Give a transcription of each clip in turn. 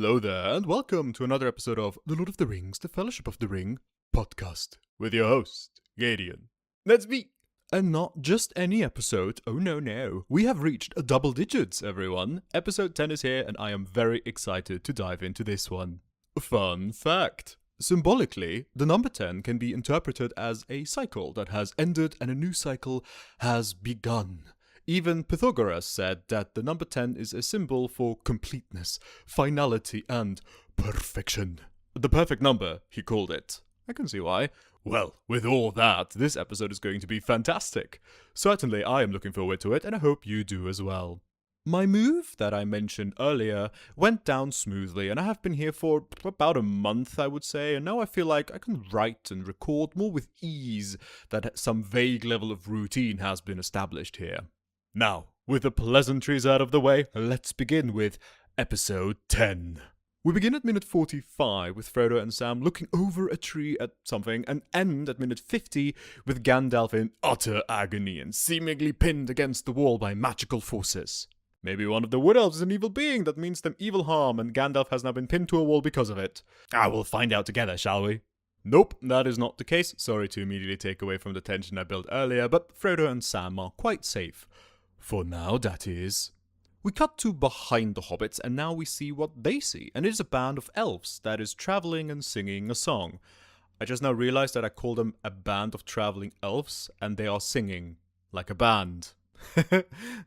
Hello there, and welcome to another episode of The Lord of the Rings, The Fellowship of the Ring podcast, with your host, Gideon. That's me! And not just any episode, oh no. We have reached double digits, everyone. Episode 10 is here, and I am very excited to dive into this one. Fun fact. Symbolically, the number 10 can be interpreted as a cycle that has ended and a new cycle has begun. Even Pythagoras said that the number 10 is a symbol for completeness, finality, and perfection. The perfect number, he called it. I can see why. Well, with all that, this episode is going to be fantastic. Certainly I am looking forward to it, and I hope you do as well. My move that I mentioned earlier went down smoothly, and I have been here for about a month, I would say, and now I feel like I can write and record more with ease, that some vague level of routine has been established here. Now, with the pleasantries out of the way, let's begin with episode 10. We begin at minute 45 with Frodo and Sam looking over a tree at something and end at minute 50 with Gandalf in utter agony and seemingly pinned against the wall by magical forces. Maybe one of the Wood Elves is an evil being that means them evil harm and Gandalf has now been pinned to a wall because of it. We'll find out together, shall we? Nope, that is not the case. Sorry to immediately take away from the tension I built earlier, but Frodo and Sam are quite safe. For now, that is. We cut to behind the Hobbits, and now we see what they see, and it is a band of elves that is traveling and singing a song. I just now realized that I call them a band of traveling elves, and they are singing like a band. The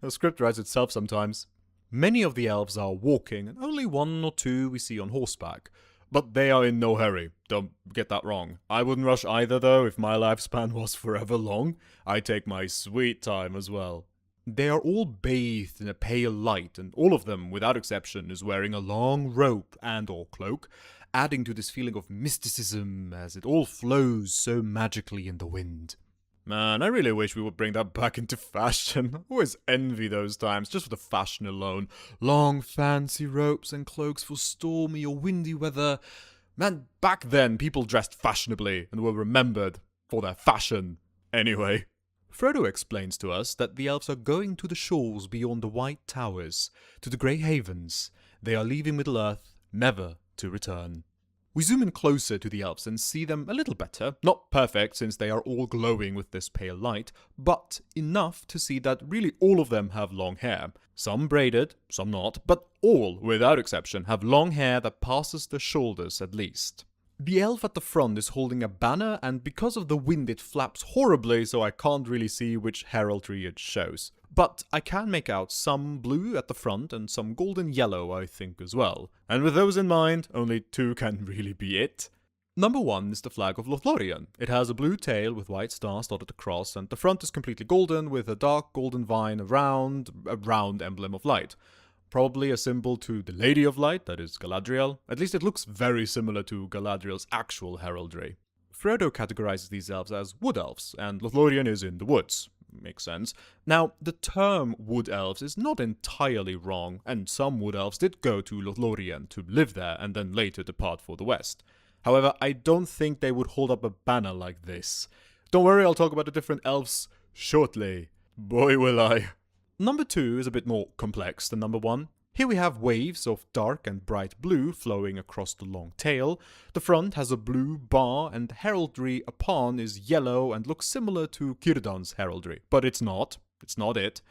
script writes itself sometimes. Many of the elves are walking, and only one or two we see on horseback. But they are in no hurry, don't get that wrong. I wouldn't rush either though if my lifespan was forever long. I take my sweet time as well. They are all bathed in a pale light, and all of them, without exception, is wearing a long robe and or cloak, adding to this feeling of mysticism as it all flows so magically in the wind. Man, I really wish we would bring that back into fashion. I always envy those times, just for the fashion alone. Long, fancy robes and cloaks for stormy or windy weather. Man, back then, people dressed fashionably and were remembered for their fashion. Anyway. Frodo explains to us that the elves are going to the shores beyond the White Towers, to the Grey Havens. They are leaving Middle-earth, never to return. We zoom in closer to the elves and see them a little better, not perfect since they are all glowing with this pale light, but enough to see that really all of them have long hair. Some braided, some not, but all, without exception, have long hair that passes their shoulders at least. The elf at the front is holding a banner, and because of the wind it flaps horribly, so I can't really see which heraldry it shows. But I can make out some blue at the front and some golden yellow, I think, as well. And with those in mind, only two can really be it. Number 1 is the flag of Lothlorien. It has a blue tail with white stars dotted across, and the front is completely golden with a dark golden vine around a round emblem of light. Probably a symbol to the Lady of Light, that is Galadriel. At least it looks very similar to Galadriel's actual heraldry. Frodo categorizes these elves as wood elves, and Lothlorien is in the woods. Makes sense. Now, the term wood elves is not entirely wrong, and some wood elves did go to Lothlorien to live there and then later depart for the west. However, I don't think they would hold up a banner like this. Don't worry, I'll talk about the different elves shortly. Boy, will I. Number 2 is a bit more complex than number 1. Here we have waves of dark and bright blue flowing across the long tail. The front has a blue bar and the heraldry upon is yellow and looks similar to Círdan's heraldry. But it's not. It's not it.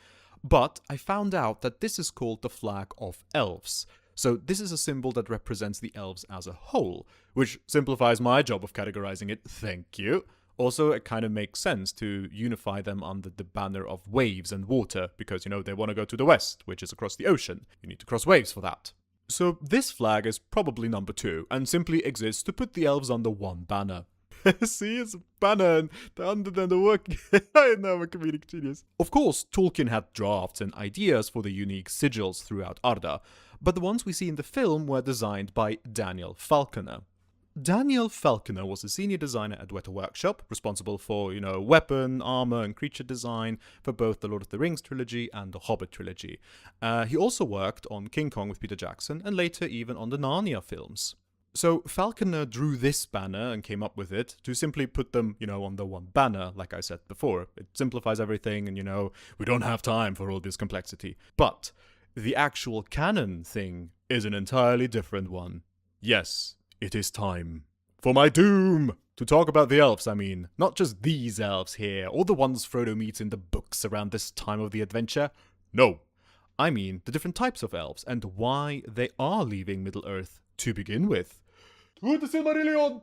But I found out that this is called the flag of elves. So this is a symbol that represents the elves as a whole, which simplifies my job of categorizing it, thank you. Also, it kind of makes sense to unify them under the banner of waves and water, because, they want to go to the west, which is across the ocean. You need to cross waves for that. So this flag is probably number 2, and simply exists to put the elves under one banner. See, it's a banner, and the under than the work. I know, I'm a comedic genius. Of course, Tolkien had drafts and ideas for the unique sigils throughout Arda, but the ones we see in the film were designed by Daniel Falconer. Daniel Falconer was a senior designer at Weta Workshop, responsible for, weapon, armor, and creature design for both the Lord of the Rings trilogy and the Hobbit trilogy. He also worked on King Kong with Peter Jackson, and later even on the Narnia films. So Falconer drew this banner and came up with it to simply put them, on the one banner, like I said before. It simplifies everything, and, we don't have time for all this complexity. But The actual canon thing is an entirely different one. Yes, it is time for my doom! To talk about the elves, I mean. Not just these elves here, or the ones Frodo meets in the books around this time of the adventure. No. I mean the different types of elves, and why they are leaving Middle-earth to begin with. To the Silmarillion!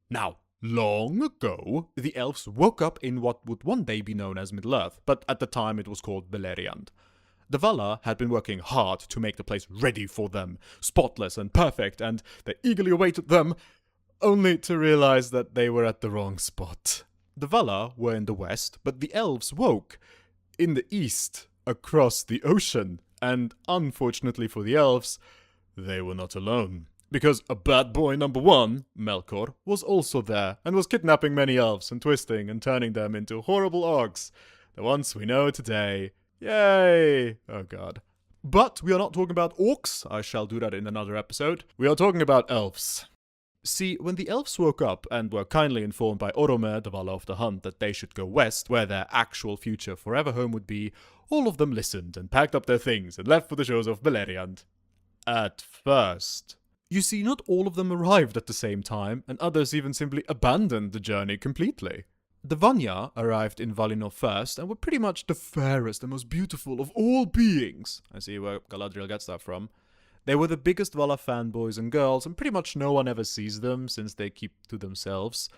Now, long ago, the elves woke up in what would one day be known as Middle-earth, but at the time it was called Beleriand. The Valar had been working hard to make the place ready for them, spotless and perfect, and they eagerly awaited them, only to realize that they were at the wrong spot. The Valar were in the west, but the elves woke in the east, across the ocean, and unfortunately for the elves, they were not alone. Because a bad boy number one, Melkor, was also there, and was kidnapping many elves and twisting and turning them into horrible orcs. The ones we know today. Yay! Oh god. But we are not talking about orcs, I shall do that in another episode. We are talking about elves. See, when the elves woke up and were kindly informed by Orome, the Valar of the Hunt, that they should go west, where their actual future forever home would be, all of them listened and packed up their things and left for the shores of Beleriand. At first. You see, not all of them arrived at the same time, and others even simply abandoned the journey completely. The Vanya arrived in Valinor first, and were pretty much the fairest and most beautiful of all beings. I see where Galadriel gets that from. They were the biggest Valar fanboys and girls, and pretty much no one ever sees them, since they keep to themselves.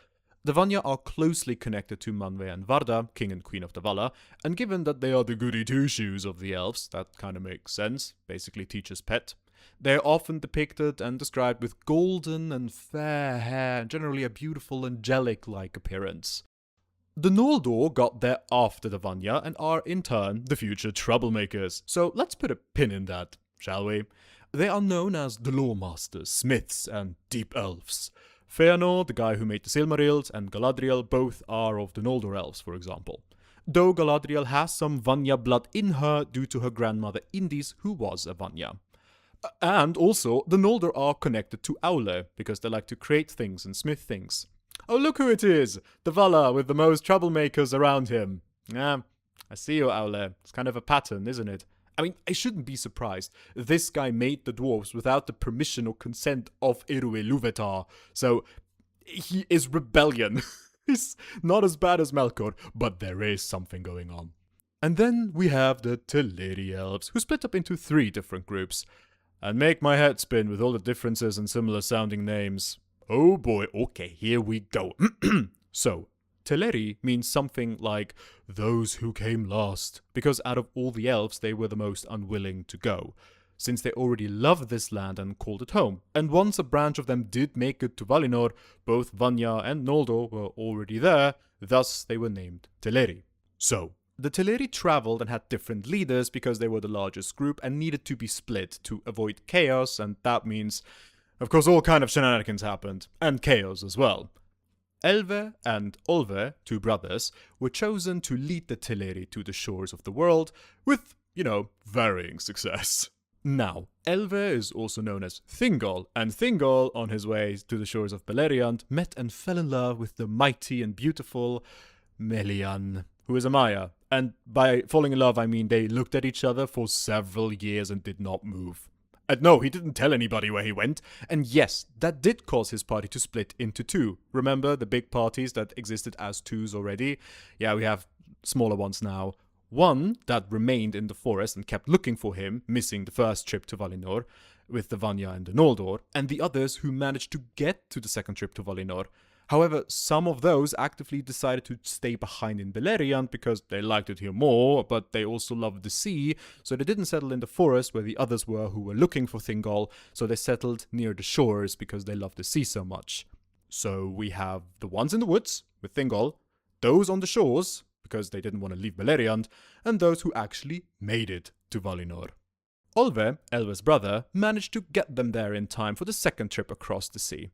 The Vanya are closely connected to Manwe and Varda, king and queen of the Valar, and given that they are the goody two-shoes of the elves, that kind of makes sense, basically teacher's pet. They are often depicted and described with golden and fair hair, and generally a beautiful angelic-like appearance. The Noldor got there after the Vanya, and are, in turn, the future troublemakers, so let's put a pin in that, shall we? They are known as the Lawmasters, Smiths, and Deep Elves. Feanor, the guy who made the Silmarils, and Galadriel both are of the Noldor Elves, for example. Though Galadriel has some Vanya blood in her due to her grandmother Indis, who was a Vanya. And also, the Noldor are connected to Aule, because they like to create things and smith things. Oh, look who it is! The Valar with the most troublemakers around him. I see you, Aule. It's kind of a pattern, isn't it? I mean, I shouldn't be surprised. This guy made the dwarves without the permission or consent of Erue Luvatar, so he is rebellion. He's not as bad as Melkor, but there is something going on. And then we have the Teleri elves, who split up into 3 different groups. And make my head spin with all the differences and similar sounding names. Oh boy, okay, here we go. So, Teleri means something like those who came last, because out of all the elves they were the most unwilling to go, since they already loved this land and called it home. And once a branch of them did make it to Valinor, both Vanya and Noldor were already there, thus they were named Teleri. So, the Teleri travelled and had different leaders because they were the largest group and needed to be split to avoid chaos, and that means, of course, all kind of shenanigans happened, and chaos as well. Elve and Olve, 2 brothers, were chosen to lead the Teleri to the shores of the world, with, varying success. Now, Elve is also known as Thingol, and Thingol, on his way to the shores of Beleriand, met and fell in love with the mighty and beautiful Melian, who is a Maya. And by falling in love, I mean they looked at each other for several years and did not move. And no, he didn't tell anybody where he went. And yes, that did cause his party to split into 2. Remember the big parties that existed as 2s already? Yeah, we have smaller ones now. One that remained in the forest and kept looking for him, missing the first trip to Valinor, with the Vanya and the Noldor, and the others who managed to get to the second trip to Valinor. However, some of those actively decided to stay behind in Beleriand because they liked it here more, but they also loved the sea, so they didn't settle in the forest where the others were who were looking for Thingol, so they settled near the shores because they loved the sea so much. So we have the ones in the woods, with Thingol, those on the shores, because they didn't want to leave Beleriand, and those who actually made it to Valinor. Olve, Elve's brother, managed to get them there in time for the second trip across the sea.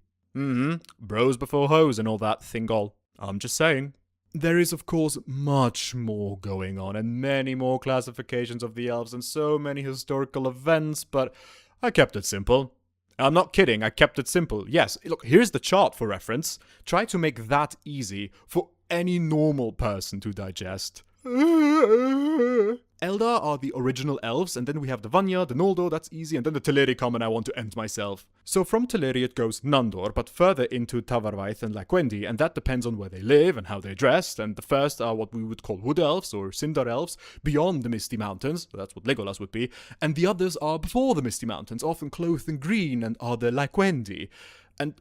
Bros before hoes and all that, Thingol. I'm just saying. There is, of course, much more going on, and many more classifications of the elves, and so many historical events, but I kept it simple. I'm not kidding, I kept it simple. Yes, look, here's the chart for reference. Try to make that easy for any normal person to digest. Eldar are the original elves, and then we have the Vanya, the Noldor, that's easy, and then the Teleri come and I want to end myself. So from Teleri it goes Nandor, but further into Tavarvaith and Lakwendi, and that depends on where they live and how they're dressed, and the first are what we would call Wood Elves or Cinder Elves, beyond the Misty Mountains, that's what Legolas would be, and the others are before the Misty Mountains, often clothed in green and are the Lakwendi.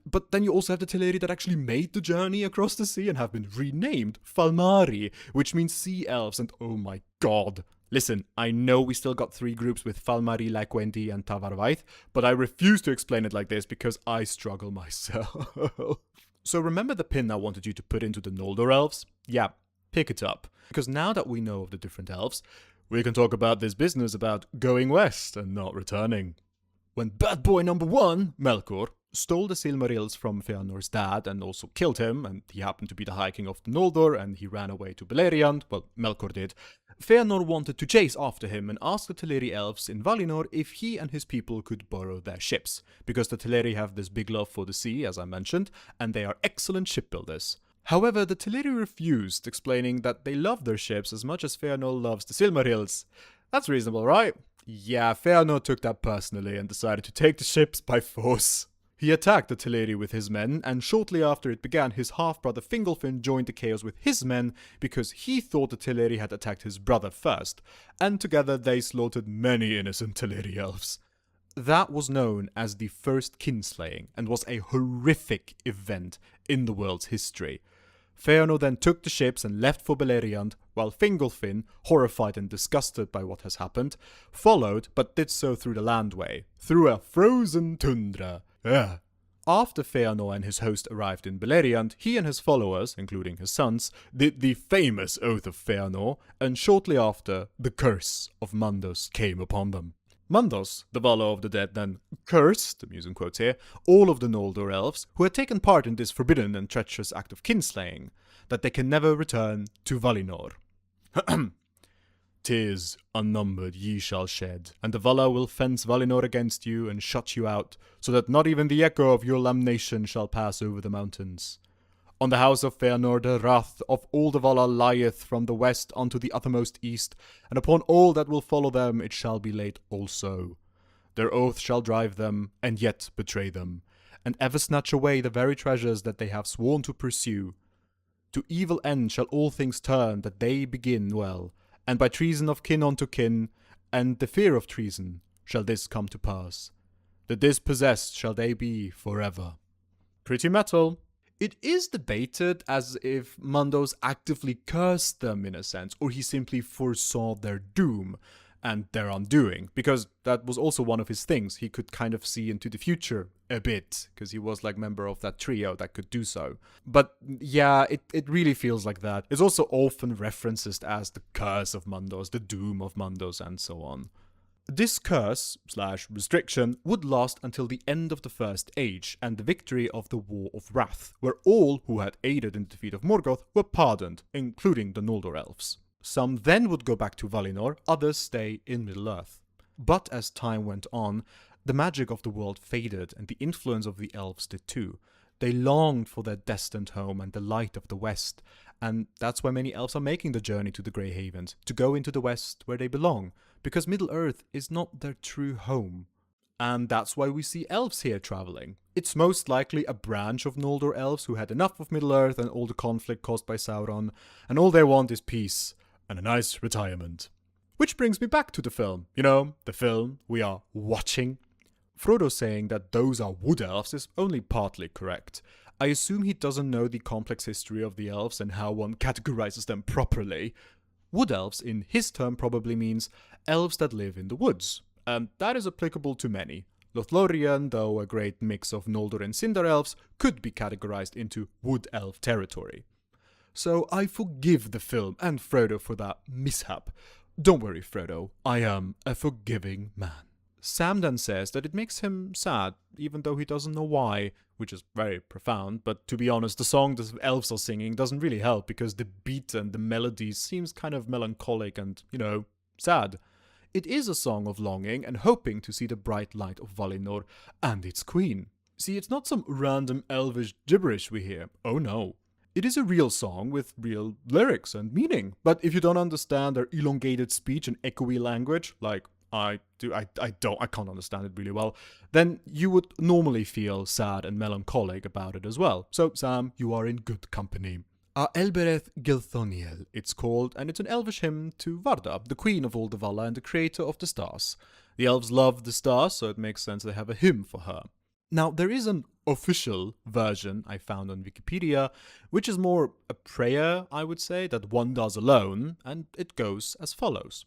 But then you also have the Teleri that actually made the journey across the sea and have been renamed Falmari, which means Sea Elves, and oh my god. Listen, I know we still got 3 groups with Falmari, Lakwendi, and Tavarvaith, but I refuse to explain it like this because I struggle myself. So remember the pin I wanted you to put into the Noldor Elves? Yeah, pick it up. Because now that we know of the different elves, we can talk about this business about going west and not returning. When bad boy number 1, Melkor, stole the Silmarils from Feanor's dad and also killed him, and he happened to be the High King of Noldor, and he ran away to Beleriand, well, Melkor did. Feanor wanted to chase after him and asked the Teleri elves in Valinor if he and his people could borrow their ships, because the Teleri have this big love for the sea, as I mentioned, and they are excellent shipbuilders. However, the Teleri refused, explaining that they love their ships as much as Feanor loves the Silmarils. That's reasonable, right? Yeah, Feanor took that personally and decided to take the ships by force. He attacked the Teleri with his men, and shortly after it began, his half-brother Fingolfin joined the chaos with his men because he thought the Teleri had attacked his brother first, and together they slaughtered many innocent Teleri elves. That was known as the First Kinslaying, and was a horrific event in the world's history. Feanor then took the ships and left for Beleriand, while Fingolfin, horrified and disgusted by what has happened, followed, but did so through the landway, through a frozen tundra. After Feanor and his host arrived in Beleriand, he and his followers, including his sons, did the famous Oath of Feanor, and shortly after, the curse of Mandos came upon them. Mandos, the Valar of the Dead, then cursed, I'm using quotes here, all of the Noldor elves who had taken part in this forbidden and treacherous act of kinslaying, that they can never return to Valinor. Tears unnumbered ye shall shed, and the Valar will fence Valinor against you and shut you out, so that not even the echo of your lamentation shall pass over the mountains. On the house of Feanor the wrath of all the Valar lieth from the west unto the uttermost east, and upon all that will follow them it shall be laid also. Their oath shall drive them, and yet betray them, and ever snatch away the very treasures that they have sworn to pursue. To evil end shall all things turn that they begin well, and by treason of kin unto kin, and the fear of treason, shall this come to pass. The dispossessed shall they be forever. Pretty metal. It is debated as if Mandos actively cursed them in a sense, or he simply foresaw their doom and their undoing, because that was also one of his things. He could kind of see into the future a bit, because he was like member of that trio that could do so. But yeah, it really feels like that. It's also often referenced as the curse of Mandos, the doom of Mandos, and so on. This curse/restriction would last until the end of the First Age and the victory of the War of Wrath, where all who had aided in the defeat of Morgoth were pardoned, including the Noldor elves. Some then would go back to Valinor, others stay in Middle-earth. But as time went on, the magic of the world faded and the influence of the elves did too. They longed for their destined home and the light of the West, and that's why many elves are making the journey to the Grey Havens, to go into the West where they belong, because Middle-earth is not their true home. And that's why we see elves here traveling. It's most likely a branch of Noldor elves who had enough of Middle-earth and all the conflict caused by Sauron, and all they want is peace and a nice retirement. Which brings me back to the film. You know, the film we are watching. Frodo saying that those are wood elves is only partly correct. I assume he doesn't know the complex history of the elves and how one categorizes them properly. Wood elves, in his term, probably means elves that live in the woods, and that is applicable to many. Lothlorien, though a great mix of Noldor and Cinder elves, could be categorized into wood elf territory. So I forgive the film and Frodo for that mishap. Don't worry, Frodo, I am a forgiving man. Sam then says that it makes him sad, even though he doesn't know why, which is very profound, but to be honest, the song the elves are singing doesn't really help because the beat and the melody seems kind of melancholic and, sad. It is a song of longing and hoping to see the bright light of Valinor and its queen. See, it's not some random elvish gibberish we hear. Oh no. It is a real song with real lyrics and meaning. But if you don't understand their elongated speech and echoey language, like I can't understand it really well, then you would normally feel sad and melancholic about it as well. So, Sam, you are in good company. Elbereth Gilthoniel, it's called, and it's an elvish hymn to Varda, the queen of all the Vala and the creator of the stars. The elves love the stars, so it makes sense they have a hymn for her. Now, there is an official version I found on Wikipedia, which is more a prayer, I would say, that one does alone, and it goes as follows.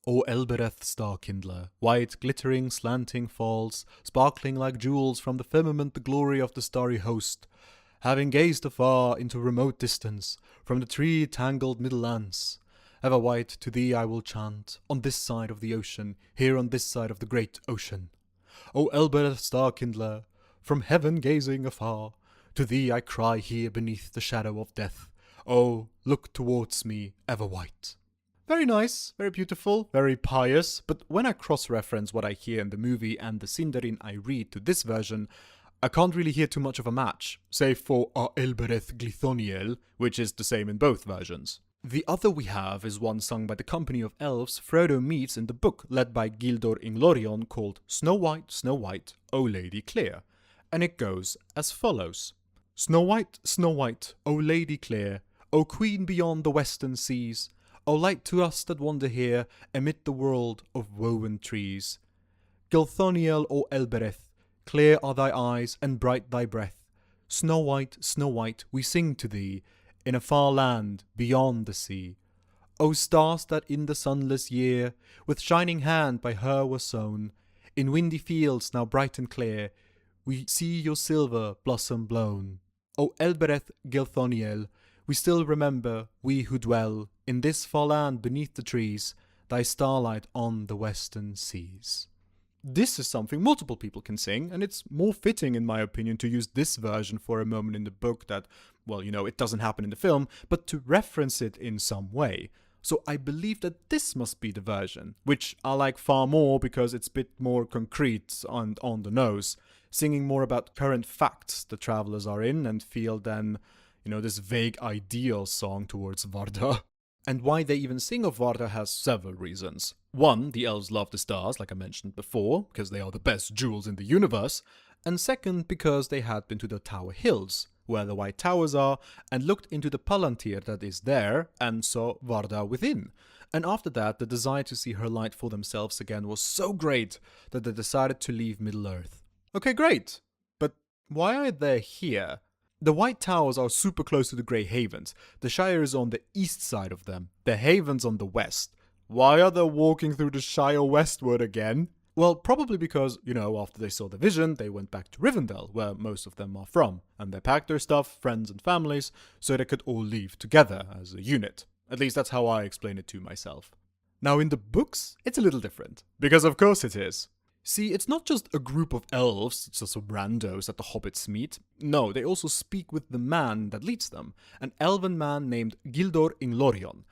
O Elbereth Starkindler, white glittering slanting falls, sparkling like jewels from the firmament the glory of the starry host. Having gazed afar into remote distance, from the tree-tangled middle lands, ever white to thee I will chant, on this side of the ocean, here on this side of the great ocean. O Elbereth Starkindler, from heaven gazing afar, to thee I cry here beneath the shadow of death. Oh, look towards me, ever white. Very nice, very beautiful, very pious, but when I cross-reference what I hear in the movie and the Sindarin I read to this version, I can't really hear too much of a match, save for our Elbereth Gilthoniel, which is the same in both versions. The other we have is one sung by the company of elves Frodo meets in the book led by Gildor Inglorion called Snow White, O Lady Clear, and it goes as follows. Snow White, O Lady Clear, O Queen beyond the western seas, O light to us that wander here amid the world of woven trees. Gilthoniel, O Elbereth, clear are thy eyes and bright thy breath. Snow White, we sing to thee, in a far land beyond the sea. O stars that in the sunless year, with shining hand by her were sown, in windy fields now bright and clear, we see your silver blossom blown. O Elbereth Gilthoniel, we still remember, we who dwell in this far land beneath the trees, thy starlight on the western seas. This is something multiple people can sing, and it's more fitting, in my opinion, to use this version for a moment in the book that, well, it doesn't happen in the film, but to reference it in some way. So I believe that this must be the version, which I like far more because it's a bit more concrete and on the nose, singing more about current facts the travelers are in and feel than, this vague ideal song towards Varda. And why they even sing of Varda has several reasons. One, the elves love the stars, like I mentioned before, because they are the best jewels in the universe. And second, because they had been to the Tower Hills, where the White Towers are, and looked into the Palantir that is there, and saw Varda within. And after that, the desire to see her light for themselves again was so great that they decided to leave Middle-earth. Okay, great. But why are they here? The White Towers are super close to the Grey Havens. The Shire is on the east side of them. The Havens on the west. Why are they walking through the Shire westward again? Well, probably because, after they saw the vision, they went back to Rivendell, where most of them are from, and they packed their stuff, friends and families, so they could all leave together as a unit. At least that's how I explain it to myself. Now in the books, it's a little different. Because of course it is. See, it's not just a group of elves, just some randos that the hobbits meet. No, they also speak with the man that leads them, an elven man named Gildor Inglorion,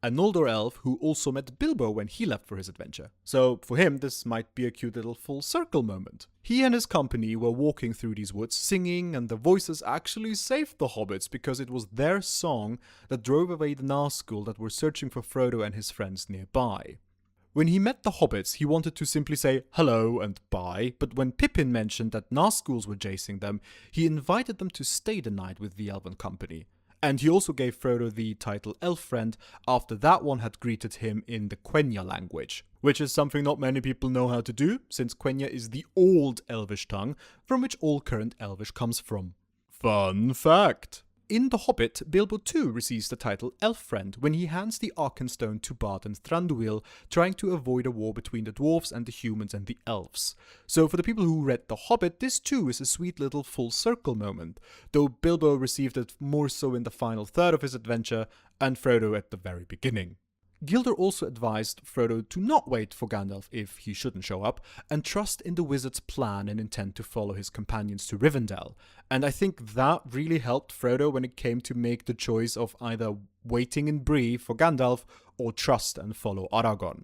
a Noldor elf who also met Bilbo when he left for his adventure. So for him, this might be a cute little full circle moment. He and his company were walking through these woods singing, and the voices actually saved the hobbits because it was their song that drove away the Nazgul that were searching for Frodo and his friends nearby. When he met the hobbits, he wanted to simply say hello and bye, but when Pippin mentioned that Nazguls were chasing them, he invited them to stay the night with the elven company. And he also gave Frodo the title Elf-Friend after that one had greeted him in the Quenya language, which is something not many people know how to do, since Quenya is the old Elvish tongue from which all current Elvish comes from. Fun fact! In The Hobbit, Bilbo too receives the title Elf-Friend when he hands the Arkenstone to Bard and Thranduil, trying to avoid a war between the dwarves and the humans and the elves. So for the people who read The Hobbit, this too is a sweet little full circle moment, though Bilbo received it more so in the final third of his adventure, and Frodo at the very beginning. Gildor also advised Frodo to not wait for Gandalf if he shouldn't show up, and trust in the wizard's plan and intent to follow his companions to Rivendell. And I think that really helped Frodo when it came to make the choice of either waiting in Bree for Gandalf or trust and follow Aragorn.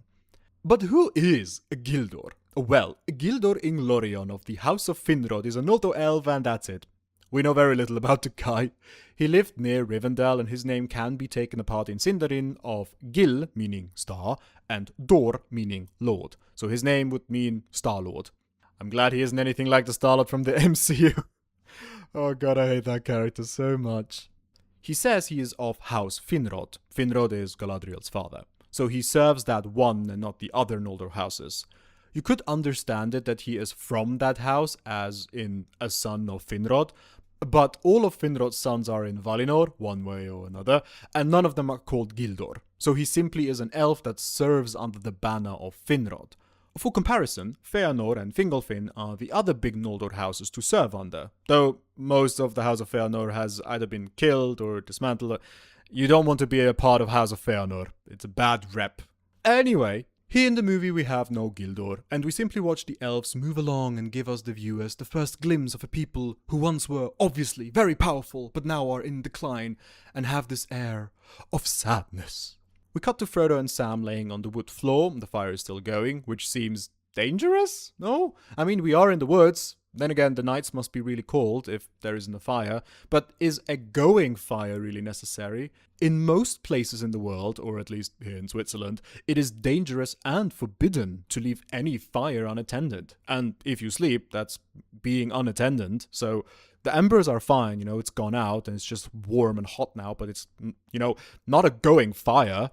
But who is Gildor? Well, Gildor Inglorion of the House of Finrod is an Noldor elf and that's it. We know very little about the guy. He lived near Rivendell and his name can be taken apart in Sindarin of Gil, meaning star, and Dor, meaning lord. So his name would mean Star-Lord. I'm glad he isn't anything like the Star-Lord from the MCU. Oh god, I hate that character so much. He says he is of House Finrod. Finrod is Galadriel's father. So he serves that one and not the other Noldor houses. You could understand it that he is from that house, as in a son of Finrod, but all of Finrod's sons are in Valinor, one way or another, and none of them are called Gildor. So he simply is an elf that serves under the banner of Finrod. For comparison, Feanor and Fingolfin are the other big Noldor houses to serve under, though most of the House of Feanor has either been killed or dismantled. You don't want to be a part of House of Feanor, it's a bad rep. Anyway, here in the movie we have no Gildor, and we simply watch the elves move along and give us the viewers the first glimpse of a people who once were obviously very powerful, but now are in decline, and have this air of sadness. We cut to Frodo and Sam laying on the wood floor, the fire is still going, which seems dangerous? No? I mean, we are in the woods. Then again, the nights must be really cold if there isn't a fire. But is a going fire really necessary? In most places in the world, or at least here in Switzerland, it is dangerous and forbidden to leave any fire unattended. And if you sleep, that's being unattended. So the embers are fine, it's gone out and it's just warm and hot now, but it's, not a going fire.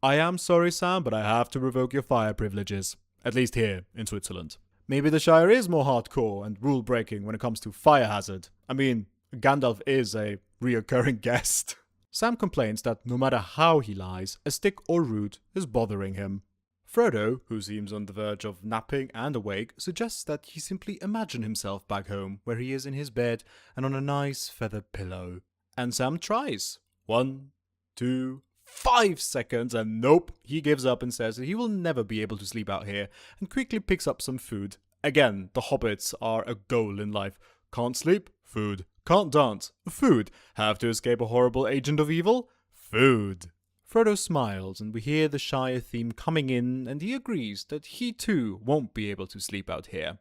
I am sorry, Sam, but I have to revoke your fire privileges. At least here in Switzerland. Maybe the Shire is more hardcore and rule-breaking when it comes to fire hazard. I mean, Gandalf is a reoccurring guest. Sam complains that no matter how he lies, a stick or root is bothering him. Frodo, who seems on the verge of napping and awake, suggests that he simply imagine himself back home, where he is in his bed and on a nice feathered pillow. And Sam tries. 1, 2, 5 seconds, and nope, he gives up and says that he will never be able to sleep out here, and quickly picks up some food. Again, the hobbits are a goal in life. Can't sleep? Food. Can't dance? Food. Have to escape a horrible agent of evil? Food. Frodo smiles, and we hear the Shire theme coming in, and he agrees that he too won't be able to sleep out here.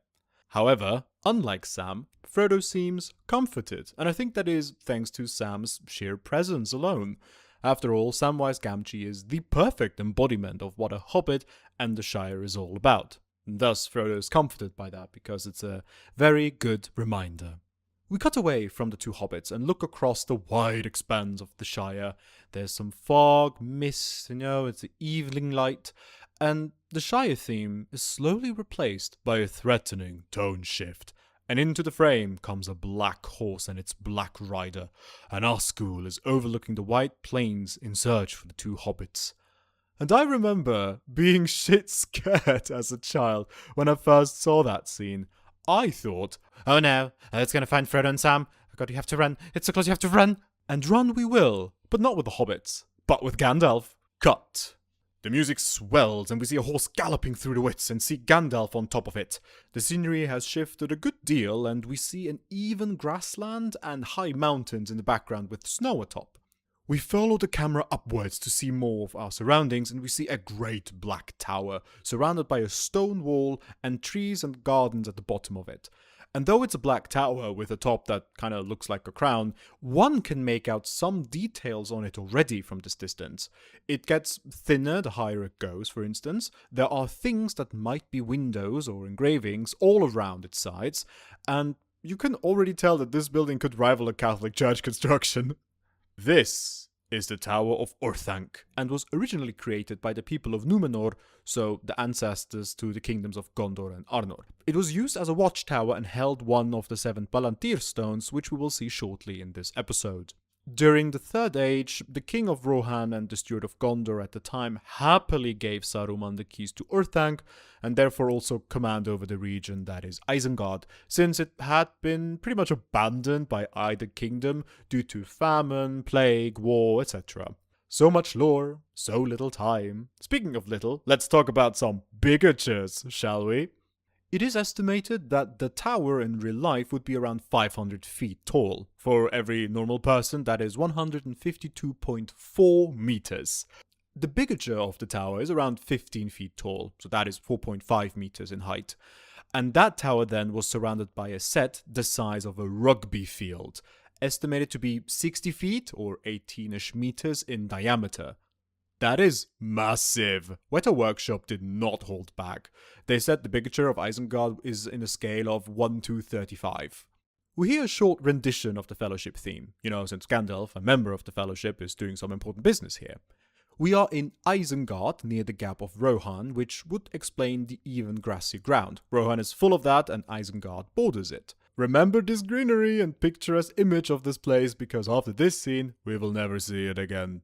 However, unlike Sam, Frodo seems comforted, and I think that is thanks to Sam's sheer presence alone. After all, Samwise Gamgee is the perfect embodiment of what a hobbit and the Shire is all about. And thus, Frodo is comforted by that because it's a very good reminder. We cut away from the two hobbits and look across the wide expanse of the Shire. There's some fog, mist, it's the evening light, and the Shire theme is slowly replaced by a threatening tone shift. And into the frame comes a black horse and its black rider, and Nazgul is overlooking the white plains in search for the two hobbits. And I remember being shit scared as a child when I first saw that scene. I thought, oh no, it's gonna find Frodo and Sam. Oh god, you have to run. It's so close, you have to run. And run we will, but not with the hobbits, but with Gandalf. Cut. The music swells and we see a horse galloping through the woods and see Gandalf on top of it. The scenery has shifted a good deal and we see an even grassland and high mountains in the background with snow atop. We follow the camera upwards to see more of our surroundings and we see a great black tower surrounded by a stone wall and trees and gardens at the bottom of it. And though it's a black tower with a top that kind of looks like a crown, one can make out some details on it already from this distance. It gets thinner the higher it goes, for instance. There are things that might be windows or engravings all around its sides, and you can already tell that this building could rival a Catholic church construction. This is the Tower of Orthanc, and was originally created by the people of Numenor, so the ancestors to the kingdoms of Gondor and Arnor. It was used as a watchtower and held one of the 7 Palantir stones, which we will see shortly in this episode. During the Third Age, the king of Rohan and the steward of Gondor at the time happily gave Saruman the keys to Orthanc, and therefore also command over the region that is Isengard, since it had been pretty much abandoned by either kingdom due to famine, plague, war, etc. So much lore, so little time. Speaking of little, let's talk about some bigatures, shall we? It is estimated that the tower in real life would be around 500 feet tall. For every normal person, that is 152.4 meters. The bigature of the tower is around 15 feet tall, so that is 4.5 meters in height. And that tower then was surrounded by a set the size of a rugby field, estimated to be 60 feet or 18-ish meters in diameter. That is massive. Weta Workshop did not hold back. They said the bigature of Isengard is in a scale of 1 to 35. We hear a short rendition of the Fellowship theme, since Gandalf, a member of the Fellowship, is doing some important business here. We are in Isengard, near the Gap of Rohan, which would explain the even grassy ground. Rohan is full of that, and Isengard borders it. Remember this greenery and picturesque image of this place, because after this scene, we will never see it again.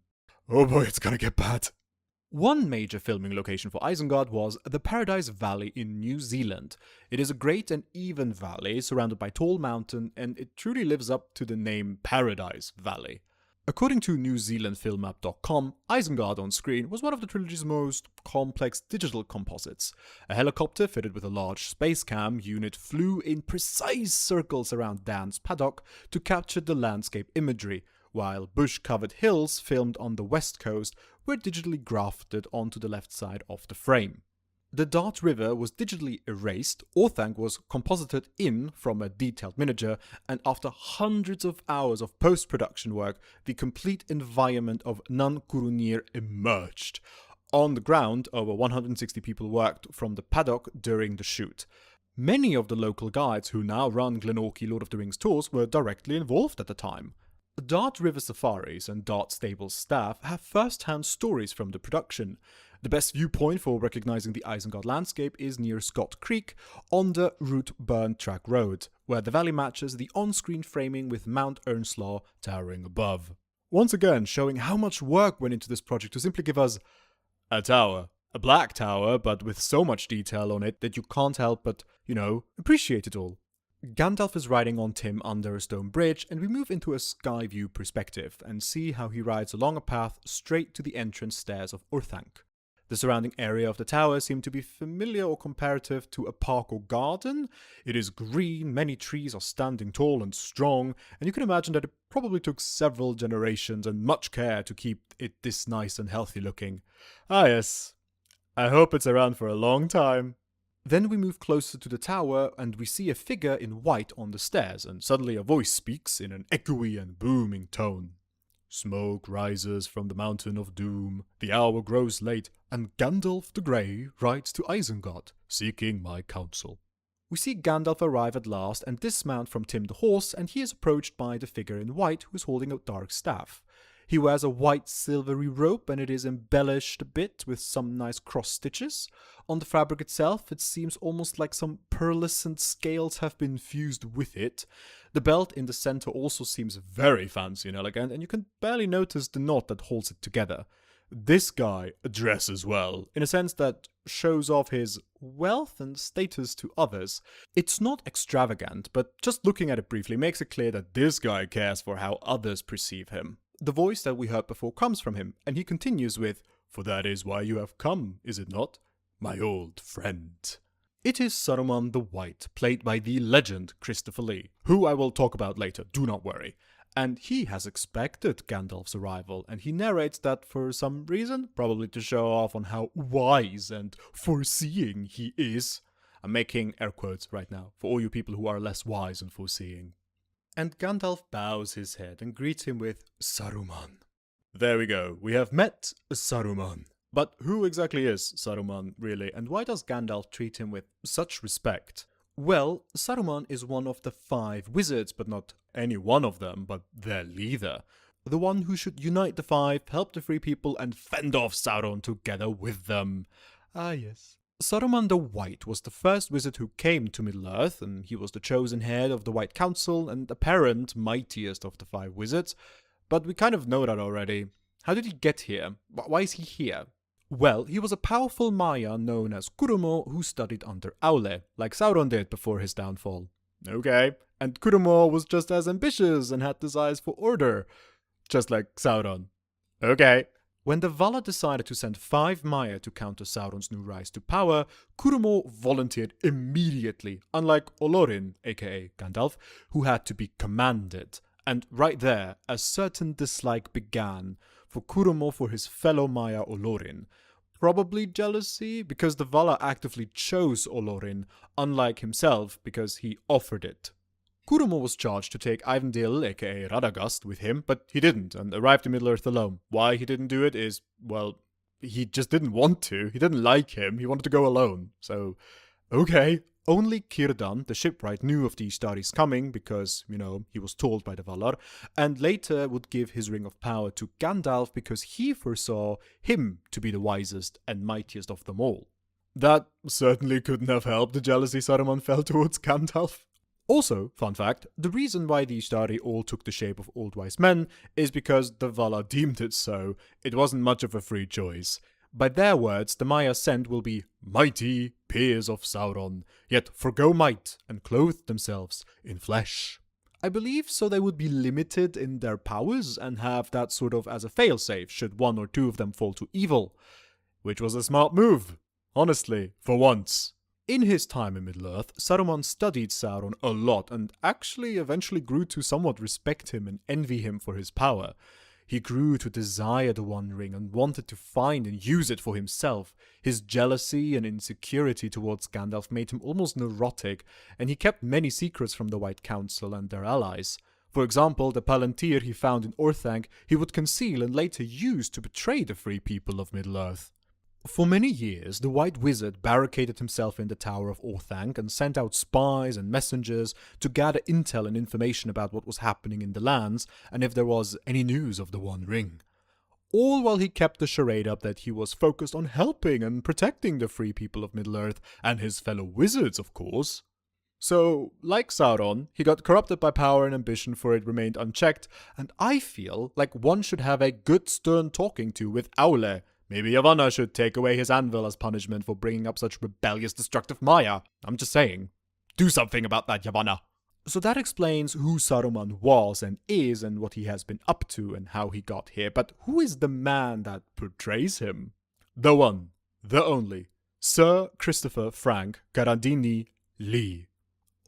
Oh boy, it's gonna get bad. One major filming location for Isengard was the Paradise Valley in New Zealand. It is a great and even valley surrounded by tall mountains, and it truly lives up to the name Paradise Valley. According to NewZealandFilmmap.com, Isengard on screen was one of the trilogy's most complex digital composites. A helicopter fitted with a large space cam unit flew in precise circles around Dan's paddock to capture the landscape imagery, while bush-covered hills filmed on the west coast were digitally grafted onto the left side of the frame. The Dart River was digitally erased, Orthanc was composited in from a detailed miniature, and after hundreds of hours of post-production work, the complete environment of Nan Curunir emerged. On the ground, over 160 people worked from the paddock during the shoot. Many of the local guides who now run Glenorchy Lord of the Rings tours were directly involved at the time. Dart River Safaris and Dart Stables staff have first-hand stories from the production. The best viewpoint for recognizing the Isengard landscape is near Scott Creek on the Route Burn Track Road, where the valley matches the on-screen framing with Mount Earnslaw towering above. Once again, showing how much work went into this project to simply give us a tower. A black tower, but with so much detail on it that you can't help but, appreciate it all. Gandalf is riding on Tim under a stone bridge, and we move into a sky view perspective and see how he rides along a path straight to the entrance stairs of Orthanc. The surrounding area of the tower seemed to be familiar or comparative to a park or garden. It is green, many trees are standing tall and strong, and you can imagine that it probably took several generations and much care to keep it this nice and healthy looking. Ah yes, I hope it's around for a long time. Then we move closer to the tower and we see a figure in white on the stairs, and suddenly a voice speaks in an echoey and booming tone. Smoke rises from the mountain of doom, the hour grows late, and Gandalf the Grey rides to Isengard, seeking my counsel. We see Gandalf arrive at last and dismount from Tim the horse, and he is approached by the figure in white who is holding a dark staff. He wears a white silvery robe, and it is embellished a bit with some nice cross stitches. On the fabric itself, it seems almost like some pearlescent scales have been fused with it. The belt in the center also seems very fancy and elegant, and you can barely notice the knot that holds it together. This guy dresses well, in a sense that shows off his wealth and status to others. It's not extravagant, but just looking at it briefly makes it clear that this guy cares for how others perceive him. The voice that we heard before comes from him, and he continues with, "For that is why you have come, is it not, my old friend?" It is Saruman the White, played by the legend Christopher Lee, who I will talk about later, do not worry. And he has expected Gandalf's arrival, and he narrates that for some reason, probably to show off on how wise and foreseeing he is. I'm making air quotes right now, for all you people who are less wise and foreseeing. And Gandalf bows his head and greets him with Saruman. There we go, we have met Saruman. But who exactly is Saruman, really, and why does Gandalf treat him with such respect? Well, Saruman is one of the 5 wizards, but not any one of them, but their leader. The one who should unite the 5, help the free people, and fend off Sauron together with them. Ah yes. Saruman the White was the first wizard who came to Middle-earth, and he was the chosen head of the White Council and apparent mightiest of the 5 wizards. But we kind of know that already. How did he get here? Why is he here? Well, he was a powerful Maya known as Kurumo who studied under Aule, like Sauron did before his downfall. Okay, and Kurumo was just as ambitious and had desires for order, just like Sauron. Okay. When the Valar decided to send 5 Maya to counter Sauron's new rise to power, Kurumo volunteered immediately, unlike Olorin, aka Gandalf, who had to be commanded. And right there, a certain dislike began for Kurumo for his fellow Maya Olorin. Probably jealousy, because the Valar actively chose Olorin, unlike himself, because he offered it. Curumo was charged to take Ivandil, aka Radagast, with him, but he didn't, and arrived in Middle-earth alone. Why he didn't do it is, well, he just didn't want to. He didn't like him. He wanted to go alone. So, okay. Only Círdan, the shipwright, knew of the Istari's coming because, he was told by the Valar, and later would give his Ring of Power to Gandalf because he foresaw him to be the wisest and mightiest of them all. That certainly couldn't have helped the jealousy Saruman felt towards Gandalf. Also, fun fact, the reason why the Istari all took the shape of old wise men is because the Valar deemed it so. It wasn't much of a free choice. By their words, the Maya sent will be mighty peers of Sauron, yet forgo might and clothe themselves in flesh. I believe so they would be limited in their powers and have that sort of as a failsafe should one or two of them fall to evil. Which was a smart move, honestly, for once. In his time in Middle-earth, Saruman studied Sauron a lot and actually eventually grew to somewhat respect him and envy him for his power. He grew to desire the One Ring and wanted to find and use it for himself. His jealousy and insecurity towards Gandalf made him almost neurotic, and he kept many secrets from the White Council and their allies. For example, the Palantir he found in Orthanc he would conceal and later use to betray the free people of Middle-earth. For many years, the White Wizard barricaded himself in the Tower of Orthanc and sent out spies and messengers to gather intel and information about what was happening in the lands and if there was any news of the One Ring. All while he kept the charade up that he was focused on helping and protecting the free people of Middle-earth and his fellow wizards, of course. So, like Sauron, he got corrupted by power and ambition for it remained unchecked, and I feel like one should have a good stern talking to with Aule. Maybe Yavanna should take away his anvil as punishment for bringing up such rebellious, destructive Maya. I'm just saying. Do something about that, Yavanna. So that explains who Saruman was and is and what he has been up to and how he got here. But who is the man that portrays him? The one, the only, Sir Christopher Frank Caradini Lee.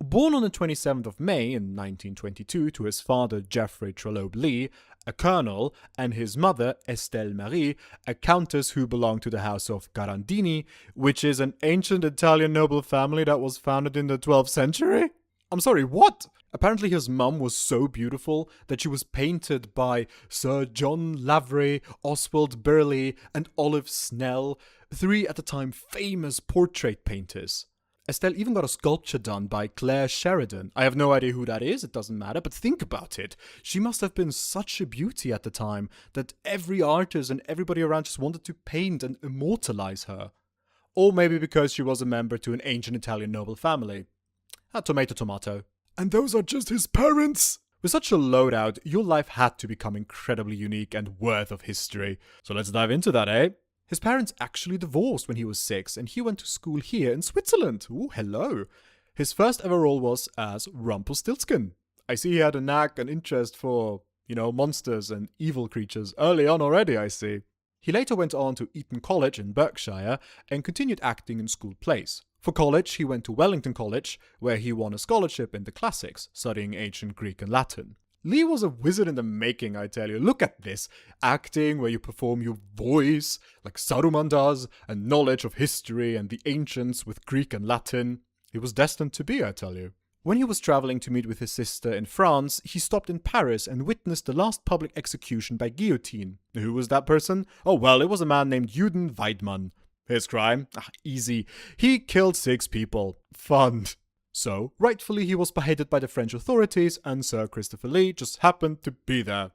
Born on the 27th of May in 1922 to his father Geoffrey Trollope Lee, a colonel, and his mother Estelle Marie, a countess who belonged to the house of Caradini, which is an ancient Italian noble family that was founded in the 12th century? I'm sorry, what? Apparently his mum was so beautiful that she was painted by Sir John Lavery, Oswald Burley, and Olive Snell, three at the time famous portrait painters. Estelle even got a sculpture done by Claire Sheridan. I have no idea who that is, it doesn't matter, but think about it. She must have been such a beauty at the time that every artist and everybody around just wanted to paint and immortalize her. Or maybe because she was a member to an ancient Italian noble family. Tomato, tomato. And those are just his parents! With such a loadout, your life had to become incredibly unique and worth of history. So let's dive into that, eh? His parents actually divorced when he was 6, and he went to school here in Switzerland. Ooh, hello. His first ever role was as Rumpelstiltskin. I see he had a knack and interest for, monsters and evil creatures early on already, I see. He later went on to Eton College in Berkshire and continued acting in school plays. For college, he went to Wellington College, where he won a scholarship in the classics, studying ancient Greek and Latin. Lee was a wizard in the making, I tell you. Look at this. Acting, where you perform your voice, like Saruman does, and knowledge of history and the ancients with Greek and Latin. He was destined to be, I tell you. When he was traveling to meet with his sister in France, he stopped in Paris and witnessed the last public execution by guillotine. Who was that person? Oh, well, it was a man named Juden Weidmann. His crime? Easy. He killed 6 people. Fun. So, rightfully he was beheaded by the French authorities, and Sir Christopher Lee just happened to be there.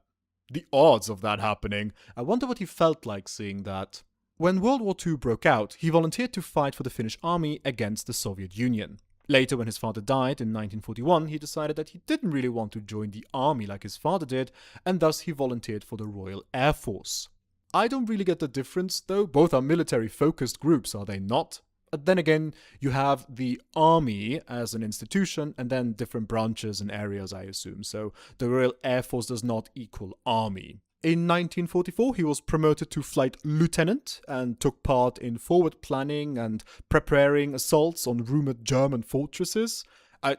The odds of that happening. I wonder what he felt like seeing that. When World War II broke out, he volunteered to fight for the Finnish army against the Soviet Union. Later, when his father died in 1941, he decided that he didn't really want to join the army like his father did, and thus he volunteered for the Royal Air Force. I don't really get the difference, though. Both are military-focused groups, are they not? Then again, you have the army as an institution and then different branches and areas, I assume. So the Royal Air Force does not equal army. In 1944, he was promoted to flight lieutenant and took part in forward planning and preparing assaults on rumored German fortresses.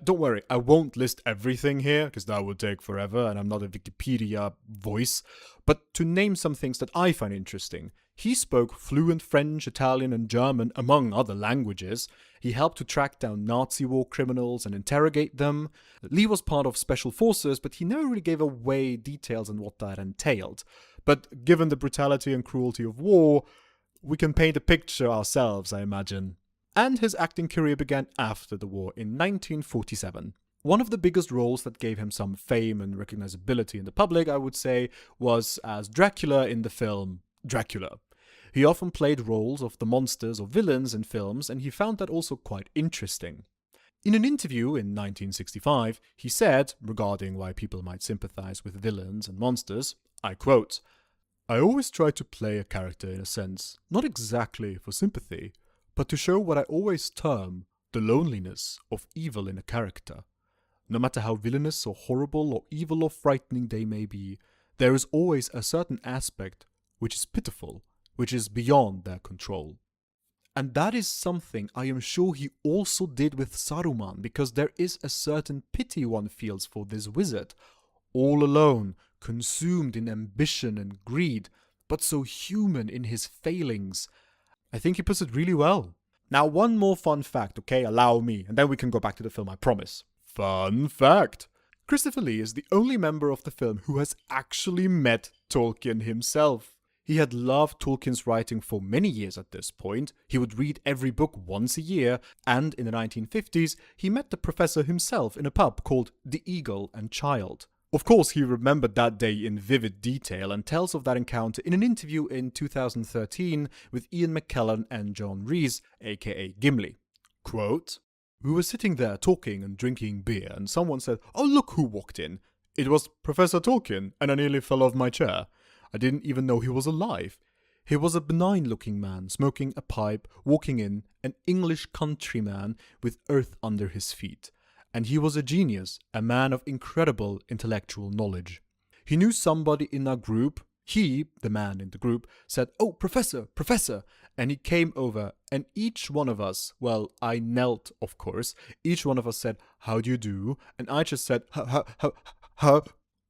Don't worry, I won't list everything here, because that would take forever, and I'm not a Wikipedia voice. But to name some things that I find interesting, He spoke fluent French, Italian, and German, among other languages. He helped to track down Nazi war criminals and interrogate them. Lee was part of special forces, but he never really gave away details on what that entailed. But given the brutality and cruelty of war, we can paint a picture ourselves, I imagine. And his acting career began after the war in 1947. One of the biggest roles that gave him some fame and recognizability in the public, I would say, was as Dracula in the film Dracula. He often played roles of the monsters or villains in films, and he found that also quite interesting. In an interview in 1965, he said, regarding why people might sympathize with villains and monsters, I quote, "I always try to play a character in a sense, not exactly for sympathy, but to show what I always term the loneliness of evil in a character. No matter how villainous or horrible or evil or frightening they may be, there is always a certain aspect which is pitiful, which is beyond their control." And that is something I am sure he also did with Saruman, because there is a certain pity one feels for this wizard, all alone, consumed in ambition and greed, but so human in his failings. I think he puts it really well. Now, one more fun fact, okay? Allow me, and then we can go back to the film, I promise. Fun fact! Christopher Lee is the only member of the film who has actually met Tolkien himself. He had loved Tolkien's writing for many years at this point. He would read every book once a year, and in the 1950s, he met the professor himself in a pub called The Eagle and Child. Of course, he remembered that day in vivid detail and tells of that encounter in an interview in 2013 with Ian McKellen and John Rhys, aka Gimli. Quote, "We were sitting there talking and drinking beer, and someone said, 'Oh, look who walked in.' It was Professor Tolkien, and I nearly fell off my chair. I didn't even know he was alive. He was a benign-looking man, smoking a pipe, walking in, an English countryman with earth under his feet. And he was a genius, a man of incredible intellectual knowledge. He knew somebody in our group. He, the man in the group, said, 'Oh, Professor, Professor!' And he came over, and each one of us, well, I knelt, of course, each one of us said, 'How do you do?' And I just said, 'How?'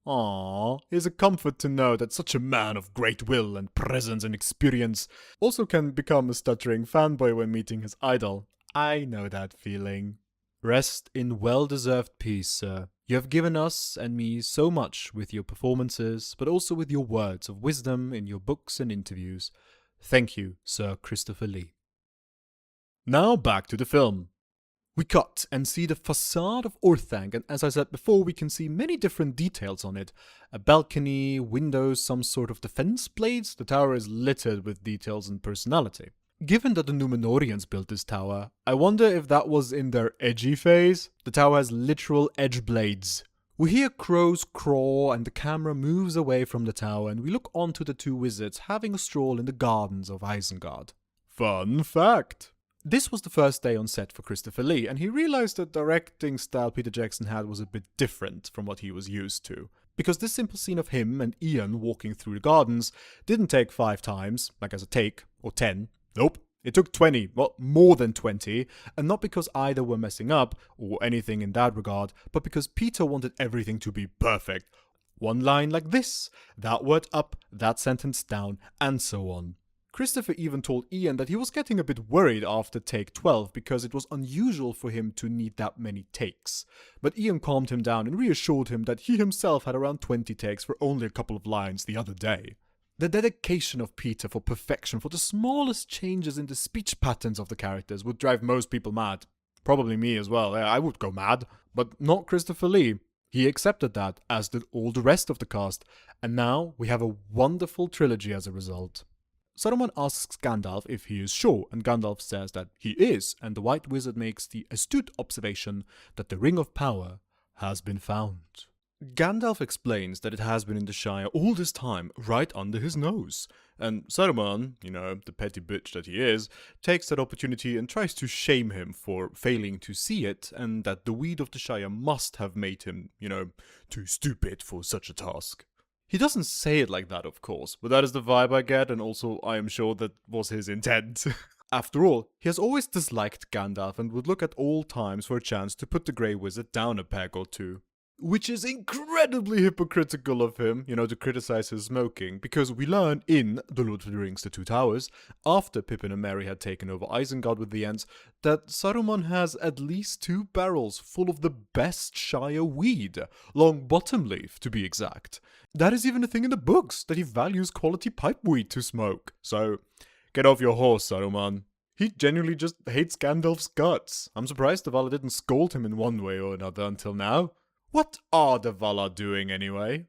Aww, it's a comfort to know that such a man of great will and presence and experience also can become a stuttering fanboy when meeting his idol. I know that feeling. Rest in well-deserved peace, sir. You have given us and me so much with your performances, but also with your words of wisdom in your books and interviews. Thank you, Sir Christopher Lee." Now back to the film. We cut and see the facade of Orthanc, and as I said before, we can see many different details on it. A balcony, windows, some sort of defense blades. The tower is littered with details and personality. Given that the Numenorians built this tower, I wonder if that was in their edgy phase. The tower has literal edge blades. We hear crows caw and the camera moves away from the tower, and we look onto the two wizards having a stroll in the gardens of Isengard. Fun fact! This was the first day on set for Christopher Lee, and he realized the directing style Peter Jackson had was a bit different from what he was used to. Because this simple scene of him and Ian walking through the gardens didn't take 5 times, like as a take, or 10. Nope, it took 20, well, more than 20, and not because either were messing up, or anything in that regard, but because Peter wanted everything to be perfect. One line like this, that word up, that sentence down, and so on. Christopher even told Ian that he was getting a bit worried after take 12 because it was unusual for him to need that many takes. But Ian calmed him down and reassured him that he himself had around 20 takes for only a couple of lines the other day. The dedication of Peter for perfection, for the smallest changes in the speech patterns of the characters, would drive most people mad. Probably me as well, I would go mad. But not Christopher Lee. He accepted that, as did all the rest of the cast, and now we have a wonderful trilogy as a result. Saruman asks Gandalf if he is sure, and Gandalf says that he is, and the White Wizard makes the astute observation that the Ring of Power has been found. Gandalf explains that it has been in the Shire all this time, right under his nose. And Saruman, the petty bitch that he is, takes that opportunity and tries to shame him for failing to see it, and that the weed of the Shire must have made him, too stupid for such a task. He doesn't say it like that, of course, but that is the vibe I get, and also I am sure that was his intent. After all, he has always disliked Gandalf and would look at all times for a chance to put the Grey Wizard down a peg or two. Which is incredibly hypocritical of him, to criticize his smoking, because we learn in The Lord of the Rings The Two Towers, after Pippin and Merry had taken over Isengard with the Ents, that Saruman has at least 2 barrels full of the best Shire weed, long bottom leaf to be exact. That is even a thing in the books, that he values quality pipe weed to smoke. So, get off your horse, Saruman. He genuinely just hates Gandalf's guts. I'm surprised the Valar didn't scold him in one way or another until now. What are the Valar doing anyway?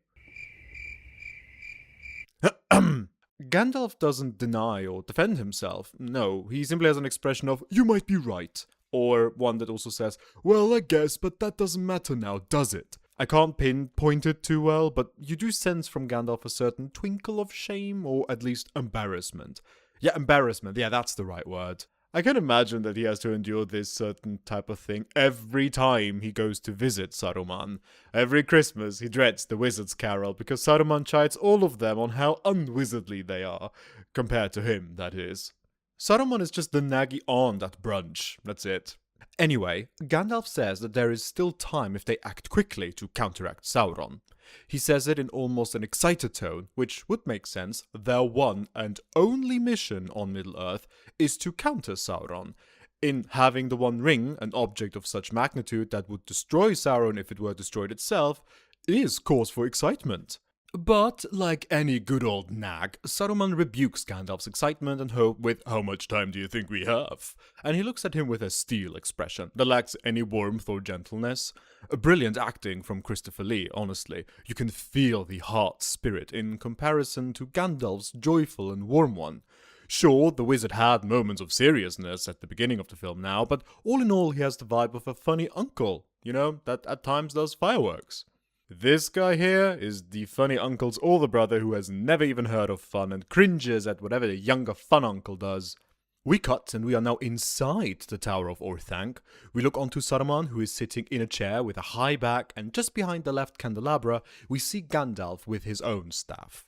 Gandalf doesn't deny or defend himself. No, he simply has an expression of, "You might be right." Or one that also says, "Well, I guess, but that doesn't matter now, does it?" I can't pinpoint it too well, but you do sense from Gandalf a certain twinkle of shame, or at least embarrassment. Yeah, embarrassment. Yeah, that's the right word. I can imagine that he has to endure this certain type of thing every time he goes to visit Saruman. Every Christmas he dreads the Wizard's Carol because Saruman chides all of them on how unwizardly they are. Compared to him, that is. Saruman is just the naggy aunt at brunch, that's it. Anyway, Gandalf says that there is still time if they act quickly to counteract Sauron. He says it in almost an excited tone, which would make sense. Their one and only mission on Middle-earth is to counter Sauron. In having the One Ring, an object of such magnitude that would destroy Sauron if it were destroyed itself, is cause for excitement. But, like any good old nag, Saruman rebukes Gandalf's excitement and hope with, "How much time do you think we have?" And he looks at him with a steel expression that lacks any warmth or gentleness. A brilliant acting from Christopher Lee, honestly. You can feel the heart spirit in comparison to Gandalf's joyful and warm one. Sure, the wizard had moments of seriousness at the beginning of the film now, but all in all he has the vibe of a funny uncle, that at times does fireworks. This guy here is the funny uncle's older brother who has never even heard of fun and cringes at whatever the younger fun uncle does. We cut and we are now inside the Tower of Orthanc. We look onto Saruman, who is sitting in a chair with a high back, and just behind the left candelabra we see Gandalf with his own staff.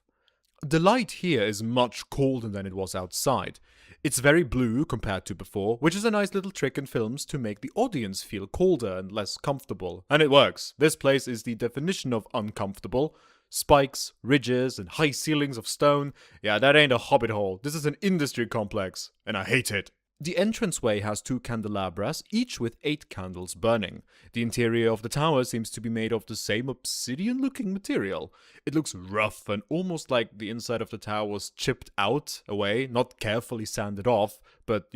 The light here is much colder than it was outside. It's very blue compared to before, which is a nice little trick in films to make the audience feel colder and less comfortable. And it works. This place is the definition of uncomfortable. Spikes, ridges, and high ceilings of stone. Yeah, that ain't a hobbit hole. This is an industry complex, and I hate it. The entranceway has 2 candelabras, each with 8 candles burning. The interior of the tower seems to be made of the same obsidian-looking material. It looks rough and almost like the inside of the tower was chipped out away, not carefully sanded off, but,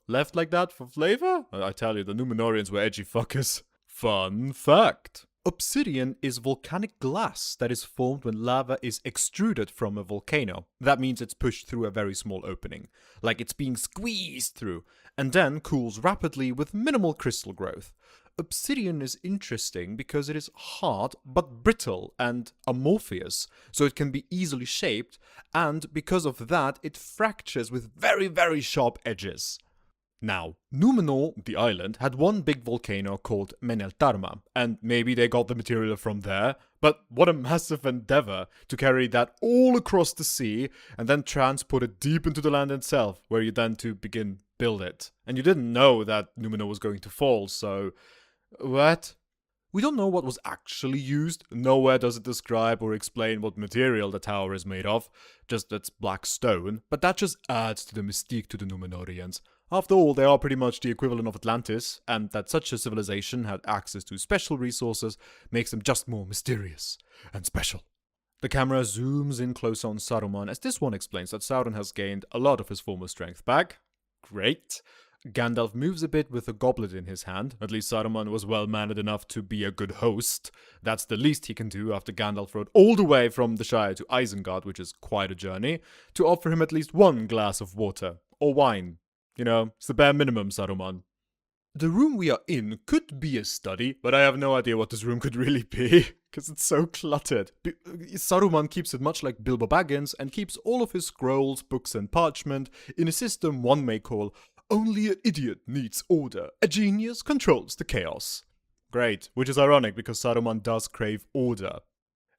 left like that for flavor? I tell you, the Numenorians were edgy fuckers. Fun fact. Obsidian is volcanic glass that is formed when lava is extruded from a volcano. That means it's pushed through a very small opening, like it's being squeezed through, and then cools rapidly with minimal crystal growth. Obsidian is interesting because it is hard but brittle and amorphous, so it can be easily shaped, and because of that it fractures with very, very sharp edges. Now, Numenor, the island, had one big volcano called Meneltarma, and maybe they got the material from there, but what a massive endeavor to carry that all across the sea and then transport it deep into the land itself, where you then to begin build it. And you didn't know that Numenor was going to fall, so... what? We don't know what was actually used. Nowhere does it describe or explain what material the tower is made of, just that's black stone, but that just adds to the mystique to the Numenorians. After all, they are pretty much the equivalent of Atlantis, and that such a civilization had access to special resources makes them just more mysterious and special. The camera zooms in closer on Saruman, as this one explains that Sauron has gained a lot of his former strength back. Great. Gandalf moves a bit with a goblet in his hand. At least Saruman was well-mannered enough to be a good host. That's the least he can do after Gandalf rode all the way from the Shire to Isengard, which is quite a journey, to offer him at least 1 glass of water. Or wine. It's the bare minimum, Saruman. The room we are in could be a study, but I have no idea what this room could really be, because it's so cluttered. Saruman keeps it much like Bilbo Baggins, and keeps all of his scrolls, books and parchment in a system one may call, "Only an idiot needs order. A genius controls the chaos." Great, which is ironic because Saruman does crave order.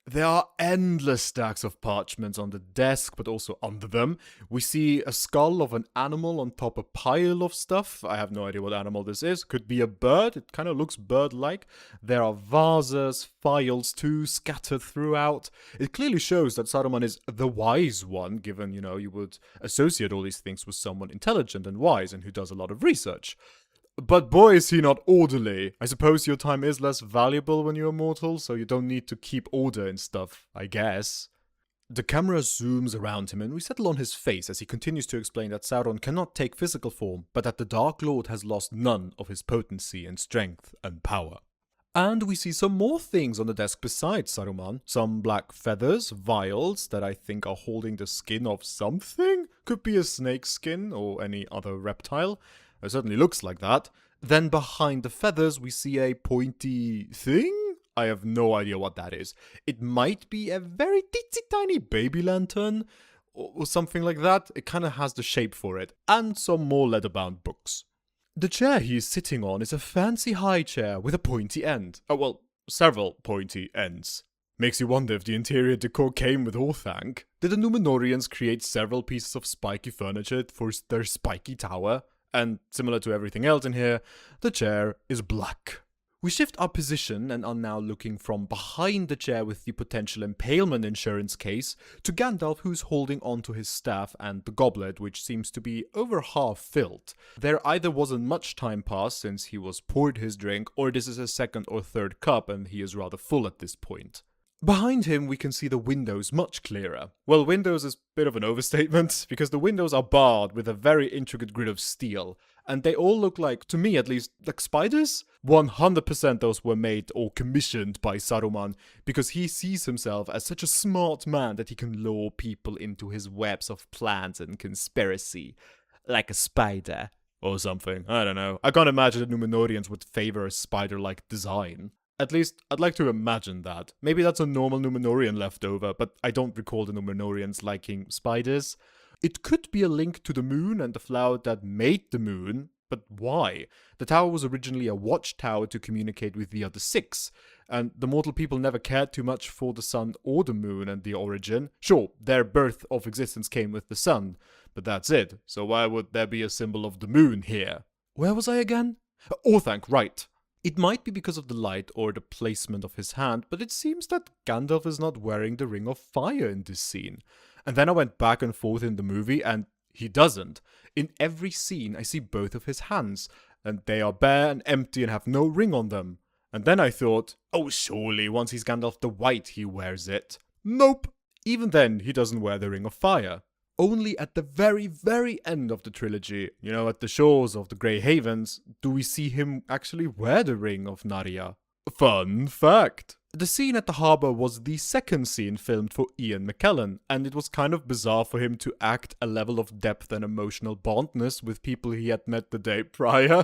There are endless stacks of parchments on the desk, but also under them. We see a skull of an animal on top a pile of stuff. I have no idea what animal this is. Could be a bird. It kind of looks bird-like. There are vases, files too, scattered throughout. It clearly shows that Saruman is the wise one, given, you would associate all these things with someone intelligent and wise and who does a lot of research. But boy, is he not orderly. I suppose your time is less valuable when you're mortal, so you don't need to keep order and stuff, I guess. The camera zooms around him and we settle on his face as he continues to explain that Sauron cannot take physical form, but that the Dark Lord has lost none of his potency and strength and power. And we see some more things on the desk besides Saruman. Some black feathers, vials that I think are holding the skin of something. Could be a snake skin or any other reptile. It certainly looks like that. Then behind the feathers we see a pointy thing? I have no idea what that is. It might be a very teensy tiny baby lantern or something like that. It kind of has the shape for it. And some more leather-bound books. The chair he is sitting on is a fancy high chair with a pointy end. Oh, well, several pointy ends. Makes you wonder if the interior decor came with Orthanc. Did the Numenorians create several pieces of spiky furniture for their spiky tower? And similar to everything else in here, the chair is black. We shift our position and are now looking from behind the chair with the potential impalement insurance case to Gandalf, who's holding onto his staff and the goblet, which seems to be over half filled. There either wasn't much time passed since he was poured his drink, or this is his second or third cup and he is rather full at this point. Behind him we can see the windows much clearer. Well, windows is a bit of an overstatement, because the windows are barred with a very intricate grid of steel, and they all look like, to me at least, like spiders? 100% those were made or commissioned by Saruman, because he sees himself as such a smart man that he can lure people into his webs of plans and conspiracy. Like a spider. Or something, I don't know. I can't imagine the Numenorians would favor a spider-like design. At least, I'd like to imagine that. Maybe that's a normal Numenorian leftover, but I don't recall the Numenorians liking spiders. It could be a link to the moon and the flower that made the moon, but why? The tower was originally a watchtower to communicate with the other six, and the mortal people never cared too much for the sun or the moon and the origin. Sure, their birth of existence came with the sun, but that's it. So why would there be a symbol of the moon here? Where was I again? Orthanc, right. It might be because of the light or the placement of his hand, but it seems that Gandalf is not wearing the Ring of Fire in this scene. And then I went back and forth in the movie, and he doesn't. In every scene, I see both of his hands, and they are bare and empty and have no ring on them. And then I thought, oh, surely once he's Gandalf the White, he wears it. Nope. Even then, he doesn't wear the Ring of Fire. Only at the very, very end of the trilogy, at the shores of the Grey Havens, do we see him actually wear the Ring of Narya. Fun fact! The scene at the harbour was the second scene filmed for Ian McKellen, and it was kind of bizarre for him to act a level of depth and emotional bondness with people he had met the day prior.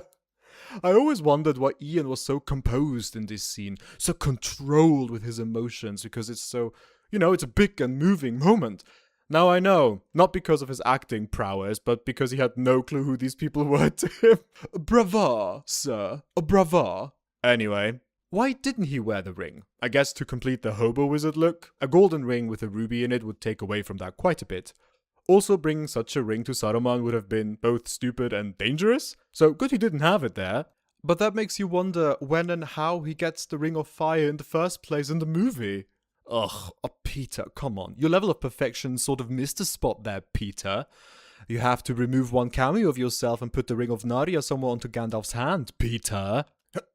I always wondered why Ian was so composed in this scene, so controlled with his emotions, because it's so, it's a big and moving moment. Now I know, not because of his acting prowess, but because he had no clue who these people were to him. Brava, sir. Brava. Anyway, why didn't he wear the ring? I guess to complete the hobo wizard look. A golden ring with a ruby in it would take away from that quite a bit. Also, bringing such a ring to Saruman would have been both stupid and dangerous, so good he didn't have it there. But that makes you wonder when and how he gets the Ring of Fire in the first place in the movie. Ugh, Peter, come on. Your level of perfection sort of missed a spot there, Peter. You have to remove one cameo of yourself and put the Ring of Narya somewhere onto Gandalf's hand, Peter.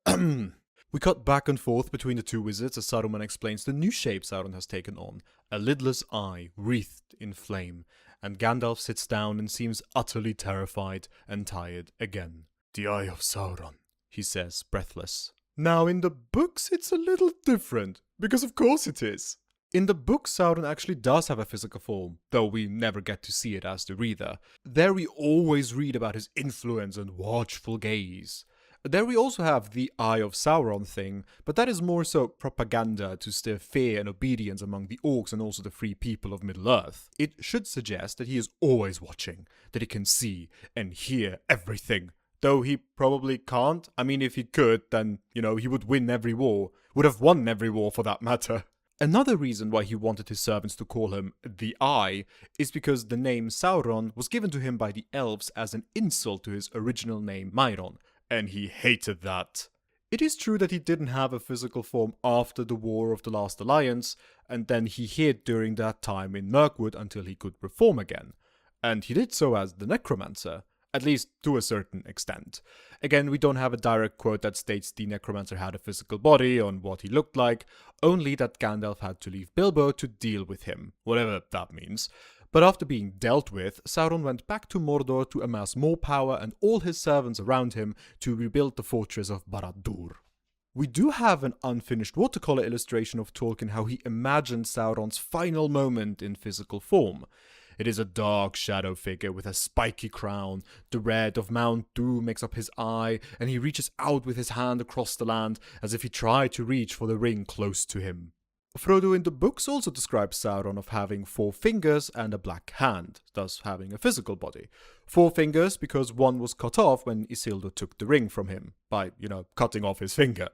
We cut back and forth between the two wizards as Saruman explains the new shape Sauron has taken on, a lidless eye wreathed in flame, and Gandalf sits down and seems utterly terrified and tired again. The Eye of Sauron, he says, breathless. Now, in the books, it's a little different, because of course it is. In the book, Sauron actually does have a physical form, though we never get to see it as the reader. There we always read about his influence and watchful gaze. There we also have the Eye of Sauron thing, but that is more so propaganda to stir fear and obedience among the orcs and also the free people of Middle-earth. It should suggest that he is always watching, that he can see and hear everything. Though he probably can't. I mean, if he could, then, he would win every war. Would have won every war for that matter. Another reason why he wanted his servants to call him the Eye is because the name Sauron was given to him by the Elves as an insult to his original name Mairon, and he hated that. It is true that he didn't have a physical form after the War of the Last Alliance, and then he hid during that time in Mirkwood until he could reform again. And he did so as the Necromancer, at least to a certain extent. Again, we don't have a direct quote that states the Necromancer had a physical body on what he looked like, only that Gandalf had to leave Bilbo to deal with him, whatever that means. But after being dealt with, Sauron went back to Mordor to amass more power and all his servants around him to rebuild the fortress of Barad-dûr. We do have an unfinished watercolor illustration of Tolkien how he imagined Sauron's final moment in physical form. It is a dark shadow figure with a spiky crown, the red of Mount Doom makes up his eye, and he reaches out with his hand across the land as if he tried to reach for the ring close to him. Frodo in the books also describes Sauron of having 4 fingers and a black hand, thus having a physical body. 4 fingers because one was cut off when Isildur took the ring from him, by, cutting off his finger.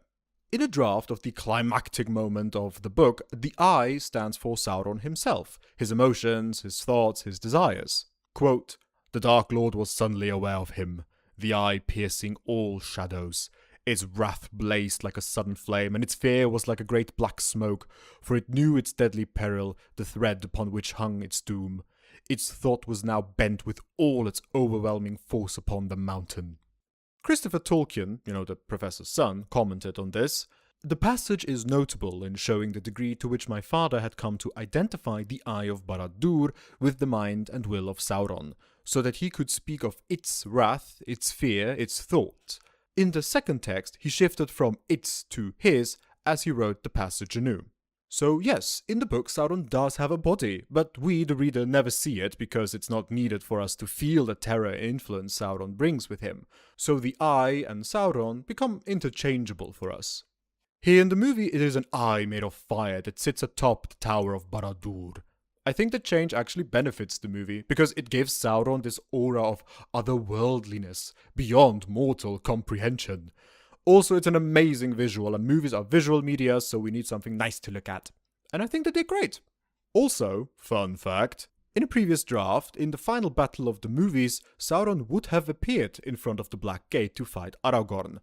In a draft of the climactic moment of the book, the Eye stands for Sauron himself, his emotions, his thoughts, his desires. Quote, "The Dark Lord was suddenly aware of him, the Eye piercing all shadows. Its wrath blazed like a sudden flame, and its fear was like a great black smoke, for it knew its deadly peril, the thread upon which hung its doom. Its thought was now bent with all its overwhelming force upon the mountain." Christopher Tolkien, the professor's son, commented on this. "The passage is notable in showing the degree to which my father had come to identify the Eye of Barad-dûr with the mind and will of Sauron, so that he could speak of its wrath, its fear, its thought. In the second text, he shifted from its to his as he wrote the passage anew." So yes, in the book Sauron does have a body, but we, the reader, never see it because it's not needed for us to feel the terror and influence Sauron brings with him. So the Eye and Sauron become interchangeable for us. Here in the movie, it is an eye made of fire that sits atop the Tower of Barad-dûr. I think the change actually benefits the movie because it gives Sauron this aura of otherworldliness, beyond mortal comprehension. Also, it's an amazing visual, and movies are visual media, so we need something nice to look at. And I think they did great. Also, fun fact, in a previous draft, in the final battle of the movies, Sauron would have appeared in front of the Black Gate to fight Aragorn.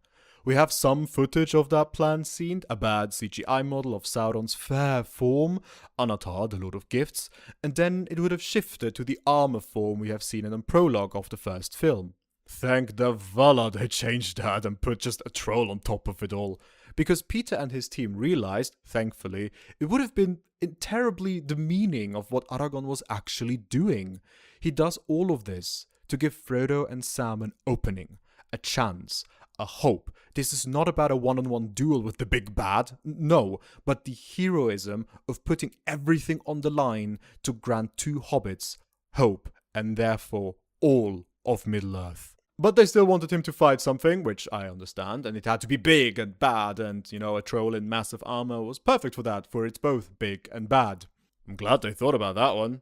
We have some footage of that planned scene, a bad CGI model of Sauron's fair form, Anatar, the Lord of Gifts, and then it would have shifted to the armor form we have seen in the prologue of the first film. Thank the Vala they changed that and put just a troll on top of it all. Because Peter and his team realized, thankfully, it would have been terribly demeaning of what Aragorn was actually doing. He does all of this to give Frodo and Sam an opening, a chance, a hope. This is not about a one-on-one duel with the big bad, no, but the heroism of putting everything on the line to grant 2 hobbits hope and therefore all of Middle-earth. But they still wanted him to fight something, which I understand, and it had to be big and bad, and, a troll in massive armor was perfect for that, for it's both big and bad. I'm glad they thought about that one.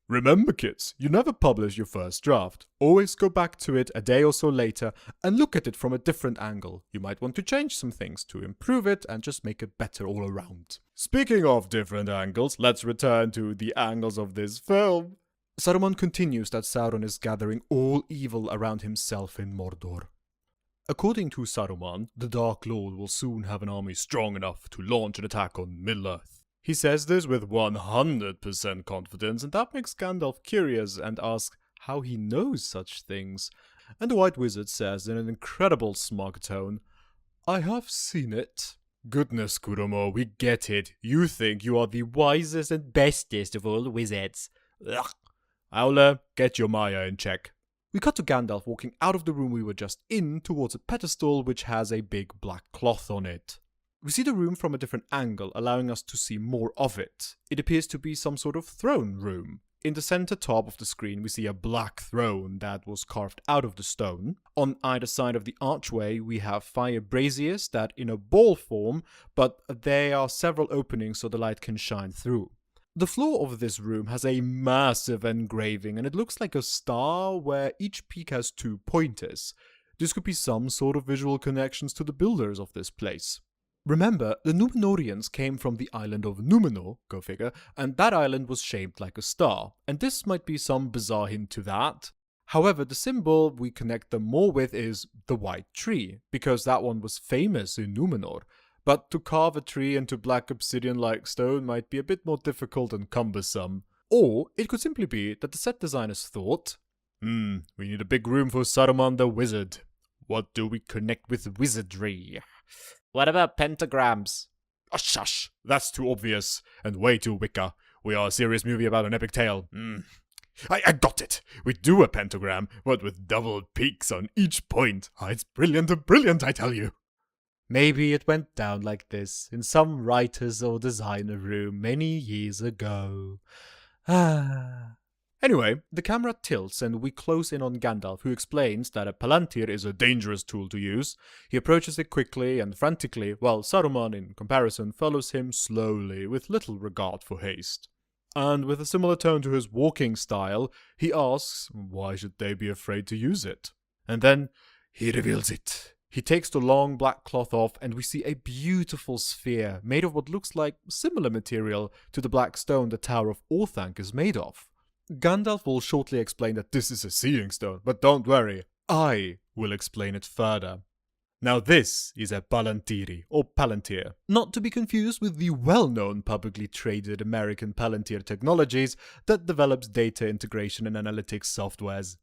Remember, kids, you never publish your first draft. Always go back to it a day or so later and look at it from a different angle. You might want to change some things to improve it and just make it better all around. Speaking of different angles, let's return to the angles of this film. Saruman continues that Sauron is gathering all evil around himself in Mordor. According to Saruman, the Dark Lord will soon have an army strong enough to launch an attack on Middle-earth. He says this with 100% confidence, and that makes Gandalf curious and asks how he knows such things. And the White Wizard says in an incredible smug tone, "I have seen it." Goodness, Kuromo, we get it. You think you are the wisest and bestest of all wizards. Ugh. Aula, get your Maya in check. We cut to Gandalf walking out of the room we were just in towards a pedestal which has a big black cloth on it. We see the room from a different angle, allowing us to see more of it. It appears to be some sort of throne room. In the center top of the screen we see a black throne that was carved out of the stone. On either side of the archway we have fire braziers that in a ball form, but there are several openings so the light can shine through. The floor of this room has a massive engraving, and it looks like a star where each peak has 2 pointers. This could be some sort of visual connections to the builders of this place. Remember, the Numenorians came from the island of Numenor, go figure, and that island was shaped like a star, and this might be some bizarre hint to that. However, the symbol we connect them more with is the white tree, because that one was famous in Numenor. But to carve a tree into black obsidian-like stone might be a bit more difficult and cumbersome. Or it could simply be that the set designers thought, we need a big room for Saruman the wizard. What do we connect with wizardry? What about pentagrams? Oh, shush! That's too obvious, and way too Wicca. We are a serious movie about an epic tale. I got it! We do a pentagram, but with double peaks on each point. It's brilliant, I tell you. Maybe it went down like this in some writer's or designer room many years ago. Anyway, the camera tilts and we close in on Gandalf, who explains that a Palantir is a dangerous tool to use. He approaches it quickly and frantically, while Saruman, in comparison, follows him slowly, with little regard for haste. And with a similar tone to his walking style, he asks why should they be afraid to use it. And then he reveals it. He takes the long black cloth off and we see a beautiful sphere made of what looks like similar material to the black stone the Tower of Orthanc is made of. Gandalf will shortly explain that this is a seeing stone, but don't worry, I will explain it further. Now this is a Palantiri, or Palantir, not to be confused with the well-known publicly traded American Palantir Technologies that develops data integration and analytics softwares.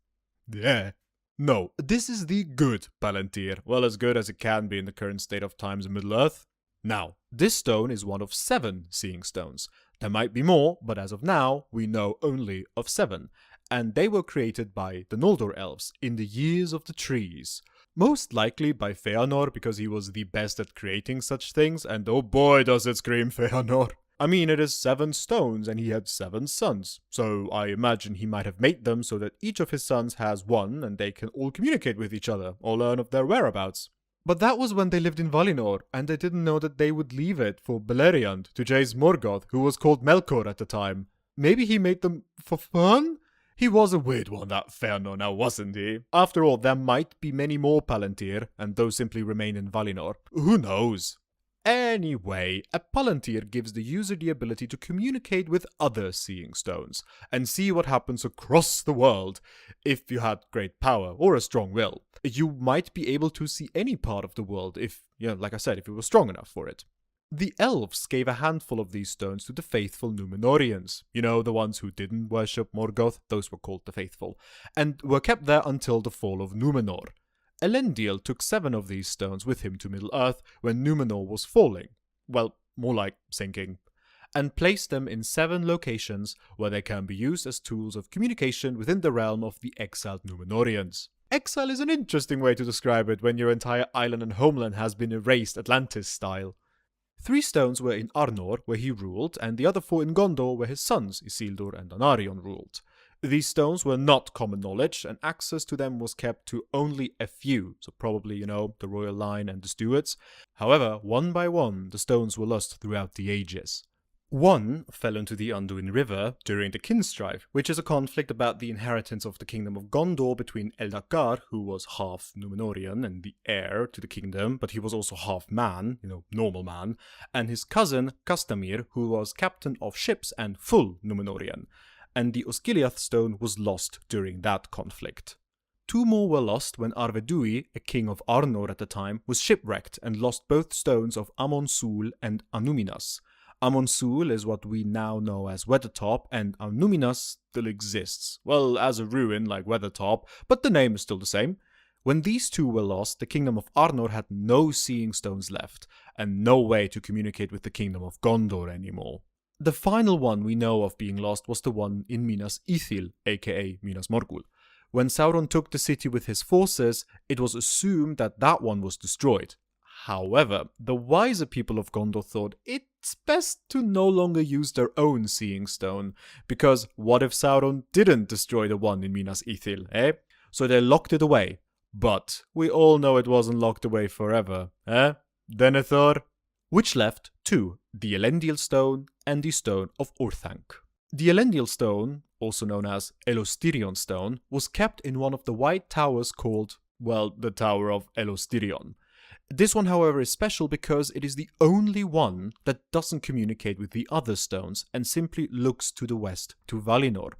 Yeah. No, this is the good Palantir, well as good as it can be in the current state of times in Middle-earth. Now, this stone is one of 7 seeing stones. There might be more, but as of now, we know only of 7, and they were created by the Noldor Elves in the Years of the Trees. Most likely by Feanor, because he was the best at creating such things, and oh boy does it scream Feanor. I mean, it is 7 stones and he had 7 sons, so I imagine he might have made them so that each of his sons has one and they can all communicate with each other or learn of their whereabouts. But that was when they lived in Valinor, and they didn't know that they would leave it for Beleriand to chase Morgoth, who was called Melkor at the time. Maybe he made them for fun? He was a weird one, that Feanor, now wasn't he? After all, there might be many more Palantir, and those simply remain in Valinor. Who knows? Anyway, a Palantir gives the user the ability to communicate with other seeing stones, and see what happens across the world. If you had great power, or a strong will, you might be able to see any part of the world if, like I said, if you were strong enough for it. The Elves gave a handful of these stones to the faithful Numenorians, the ones who didn't worship Morgoth, those were called the faithful, and were kept there until the fall of Numenor. Elendil took 7 of these stones with him to Middle-earth when Numenor was falling, well, more like sinking, and placed them in 7 locations where they can be used as tools of communication within the realm of the exiled Numenorians. Exile is an interesting way to describe it when your entire island and homeland has been erased Atlantis style. 3 stones were in Arnor, where he ruled, and the other 4 in Gondor, where his sons Isildur and Anarion ruled. These stones were not common knowledge, and access to them was kept to only a few, so probably, the royal line and the stewards. However, one by one, the stones were lost throughout the ages. One fell into the Anduin River during the Kinstrife, which is a conflict about the inheritance of the kingdom of Gondor between Eldacar, who was half Numenorian and the heir to the kingdom, but he was also half man, normal man, and his cousin Castamir, who was captain of ships and full Numenorian. And the Osgiliath stone was lost during that conflict. 2 more were lost when Arvedui, a king of Arnor at the time, was shipwrecked and lost both stones of Amon-Sul and Anuminas. Amon-Sul is what we now know as Weathertop, and Anuminas still exists. Well, as a ruin like Weathertop, but the name is still the same. When these 2 were lost, the kingdom of Arnor had no seeing stones left, and no way to communicate with the kingdom of Gondor anymore. The final one we know of being lost was the one in Minas Ithil, aka Minas Morgul. When Sauron took the city with his forces, it was assumed that that one was destroyed. However, the wiser people of Gondor thought it's best to no longer use their own seeing stone, because what if Sauron didn't destroy the one in Minas Ithil, eh? So they locked it away. But we all know it wasn't locked away forever, eh? Denethor? Which left 2, the Elendil stone and the stone of Orthanc. The Elendil stone, also known as Elostirion stone, was kept in one of the white towers called, the Tower of Elostirion. This one, however, is special because it is the only one that doesn't communicate with the other stones and simply looks to the west, to Valinor.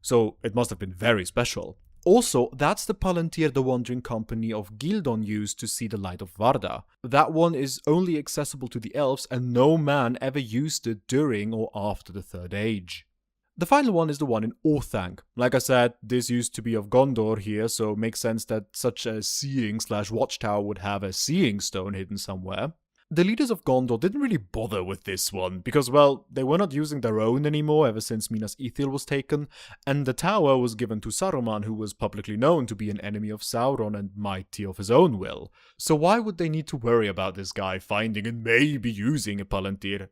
So it must have been very special. Also, that's the Palantir the Wandering Company of Gildon used to see the light of Varda. That one is only accessible to the elves, and no man ever used it during or after the Third Age. The final one is the one in Orthanc. Like I said, this used to be of Gondor here, so it makes sense that such a seeing/watchtower would have a seeing stone hidden somewhere. The leaders of Gondor didn't really bother with this one, because, well, they were not using their own anymore ever since Minas Ithil was taken, and the tower was given to Saruman, who was publicly known to be an enemy of Sauron and mighty of his own will. So why would they need to worry about this guy finding and maybe using a Palantir?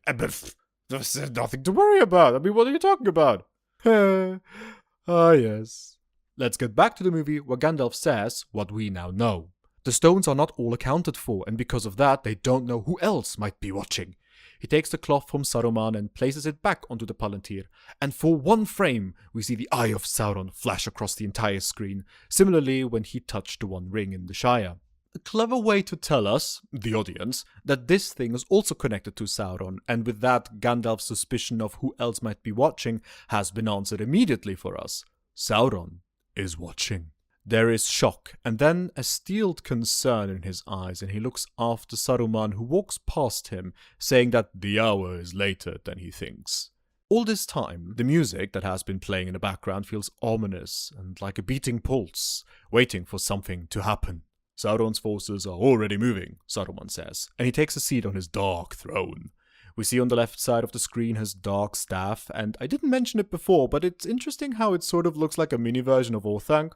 There's nothing to worry about. I mean, what are you talking about? Yes. Let's get back to the movie where Gandalf says what we now know. The stones are not all accounted for, and because of that, they don't know who else might be watching. He takes the cloth from Saruman and places it back onto the Palantir, and for one frame, we see the eye of Sauron flash across the entire screen, similarly when he touched the One Ring in the Shire. A clever way to tell us, the audience, that this thing is also connected to Sauron, and with that, Gandalf's suspicion of who else might be watching has been answered immediately for us. Sauron is watching. There is shock, and then a steeled concern in his eyes, and he looks after Saruman, who walks past him, saying that the hour is later than he thinks. All this time, the music that has been playing in the background feels ominous and like a beating pulse, waiting for something to happen. Sauron's forces are already moving, Saruman says, and he takes a seat on his dark throne. We see on the left side of the screen his dark staff, and I didn't mention it before, but it's interesting how it sort of looks like a mini version of Orthanc.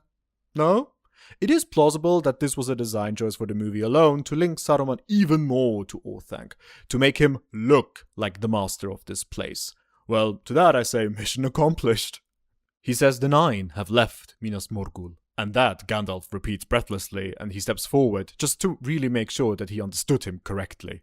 No? It is plausible that this was a design choice for the movie alone to link Saruman even more to Orthanc, to make him look like the master of this place. Well, to that I say mission accomplished. He says the Nine have left Minas Morgul, and that Gandalf repeats breathlessly, and he steps forward just to really make sure that he understood him correctly.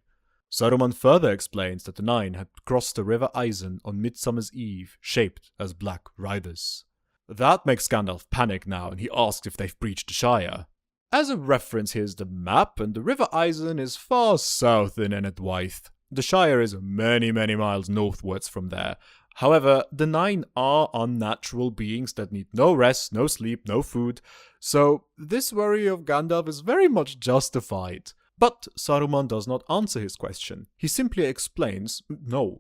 Saruman further explains that the Nine had crossed the river Isen on Midsummer's Eve, shaped as black riders. That makes Gandalf panic now, and he asks if they've breached the Shire. As a reference, here's the map, and the River Isen is far south in Enedwaith. The Shire is many miles northwards from there. However, the Nine are unnatural beings that need no rest, no sleep, no food, so this worry of Gandalf is very much justified. But Saruman does not answer his question. He simply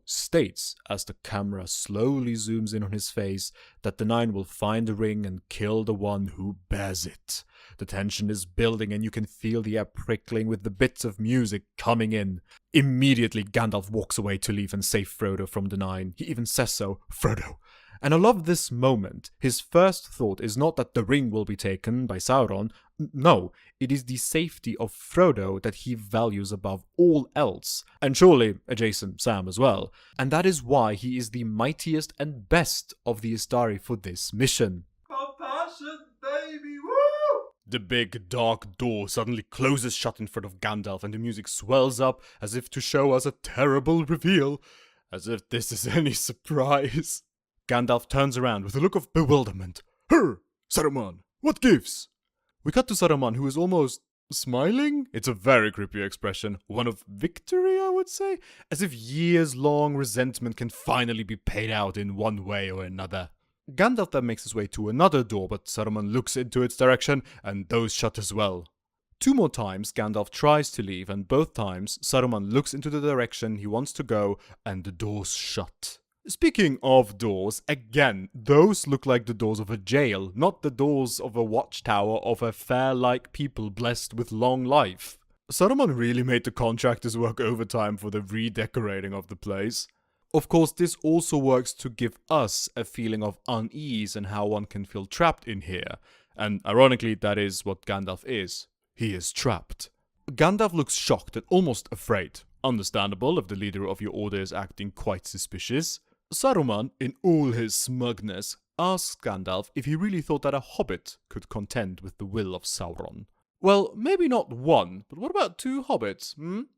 states, as the camera slowly zooms in on his face, that the Nine will find the ring and kill the one who bears it. The tension is building and you can feel the air prickling with the bits of music coming in. Immediately, Gandalf walks away to leave and save Frodo from the Nine. He even says so, Frodo. And I love this moment. His first thought is not that the ring will be taken by Sauron. No, it is the safety of Frodo that he values above all else. And surely adjacent Sam as well. And that is why he is the mightiest and best of the Istari for this mission. Compassion, baby, woo! The big dark door suddenly closes shut in front of Gandalf and the music swells up as if to show us a terrible reveal. As if this is any surprise. Gandalf turns around with a look of bewilderment. Her, Saruman, what gives? We cut to Saruman, who is almost smiling. It's a very creepy expression, one of victory, I would say, as if years-long resentment can finally be paid out in one way or another. Gandalf then makes his way to another door, but Saruman looks into its direction, and those shut as well. 2 more times, Gandalf tries to leave, and both times, Saruman looks into the direction he wants to go, and the doors shut. Speaking of doors, again, those look like the doors of a jail, not the doors of a watchtower of a fair-like people blessed with long life. Saruman really made the contractors work overtime for the redecorating of the place. Of course, this also works to give us a feeling of unease and how one can feel trapped in here. And ironically, that is what Gandalf is. He is trapped. Gandalf looks shocked and almost afraid. Understandable if the leader of your order is acting quite suspicious. Saruman, in all his smugness, asks Gandalf if he really thought that a hobbit could contend with the will of Sauron. Well, maybe not one, but what about 2 hobbits,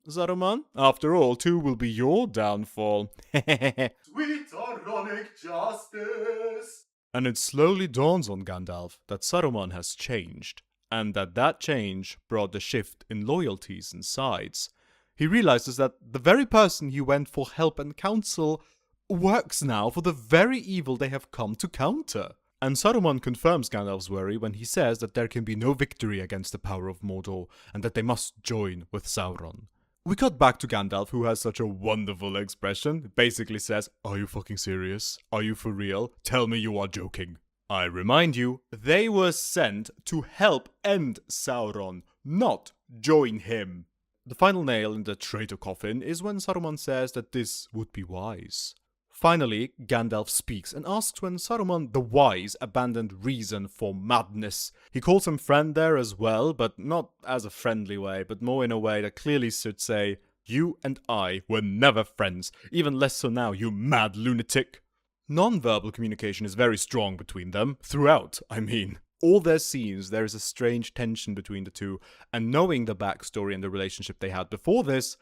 Saruman? After all, 2 will be your downfall. Sweet ironic justice! And it slowly dawns on Gandalf that Saruman has changed. and that change brought a shift in loyalties and sides. He realizes that the very person he went for help and counsel works now for the very evil they have come to counter. And Saruman confirms Gandalf's worry when he says that there can be no victory against the power of Mordor, and that they must join with Sauron. We cut back to Gandalf, who has such a wonderful expression. It basically says, "Are you fucking serious? Are you for real? Tell me you are joking." I remind you, they were sent to help end Sauron, not join him. The final nail in the traitor coffin is when Saruman says that this would be wise. Finally, Gandalf speaks and asks when Saruman the Wise abandoned reason for madness. He calls him friend there as well, but not as a friendly way, but more in a way that clearly should say, "You and I were never friends, even less so now, you mad lunatic." Non-verbal communication is very strong between them, throughout, I mean. All their scenes, there is a strange tension between the two, and knowing the backstory and the relationship they had before this,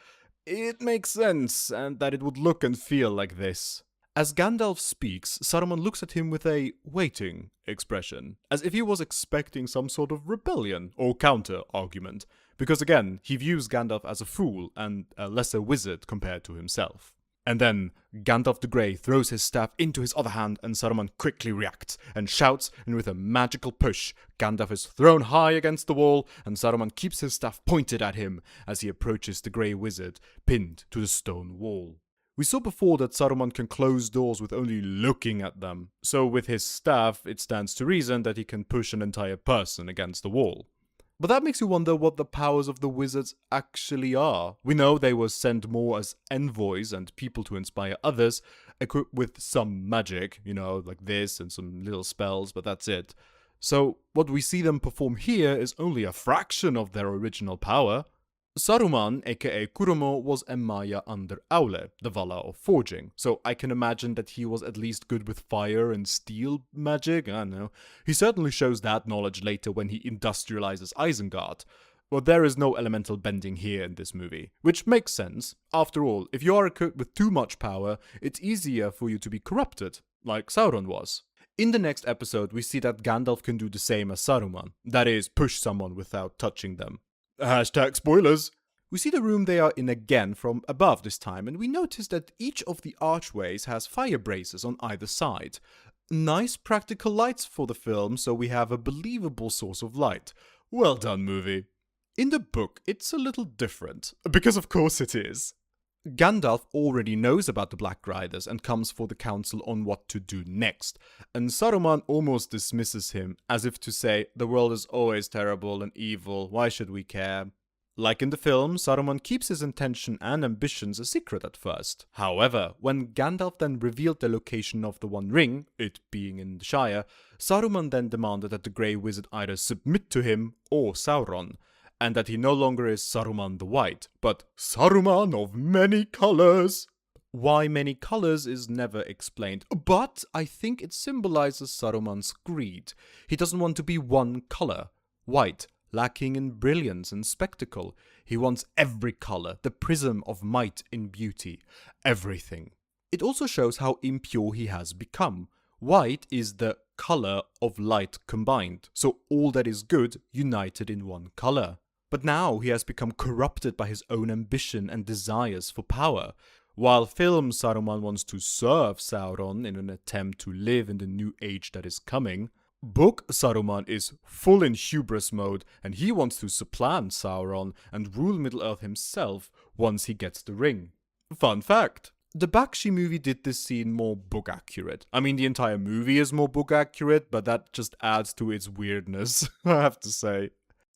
it makes sense, and that it would look and feel like this. As Gandalf speaks, Saruman looks at him with a waiting expression, as if he was expecting some sort of rebellion or counter-argument, because again, he views Gandalf as a fool and a lesser wizard compared to himself. And then Gandalf the Grey throws his staff into his other hand, and Saruman quickly reacts and shouts, and with a magical push, Gandalf is thrown high against the wall, and Saruman keeps his staff pointed at him as he approaches the Grey Wizard, pinned to the stone wall. We saw before that Saruman can close doors with only looking at them, so with his staff, it stands to reason that he can push an entire person against the wall. But that makes you wonder what the powers of the wizards actually are. We know they were sent more as envoys and people to inspire others, equipped with some magic, like this and some little spells, but that's it. So what we see them perform here is only a fraction of their original power. Saruman, aka Kuromo, was a Maya under Aule, the Vala of forging, so I can imagine that he was at least good with fire and steel magic, I don't know. He certainly shows that knowledge later when he industrializes Isengard, but there is no elemental bending here in this movie, which makes sense. After all, if you are equipped with too much power, it's easier for you to be corrupted, like Sauron was. In the next episode, we see that Gandalf can do the same as Saruman, that is, push someone without touching them. Hashtag spoilers. We see the room they are in again from above this time, and we notice that each of the archways has fire braces on either side. Nice practical lights for the film, so we have a believable source of light. Well done, movie. In the book, it's a little different, because of course it is. Gandalf already knows about the Black Riders and comes for the council on what to do next, and Saruman almost dismisses him, as if to say, the world is always terrible and evil, why should we care? Like in the film, Saruman keeps his intention and ambitions a secret at first. However, when Gandalf then revealed the location of the One Ring, it being in the Shire, Saruman then demanded that the Grey Wizard either submit to him or Sauron, and that he no longer is Saruman the White, but Saruman of many colors. Why many colors is never explained, but I think it symbolizes Saruman's greed. He doesn't want to be one color, white, lacking in brilliance and spectacle. He wants every color, the prism of might in beauty, everything. It also shows how impure he has become. White is the color of light combined, so all that is good united in one color. But now he has become corrupted by his own ambition and desires for power. While film Saruman wants to serve Sauron in an attempt to live in the new age that is coming, book Saruman is full in hubris mode, and he wants to supplant Sauron and rule Middle-earth himself once he gets the ring. Fun fact! The Bakshi movie did this scene more book accurate. I mean, the entire movie is more book accurate, but that just adds to its weirdness, I have to say.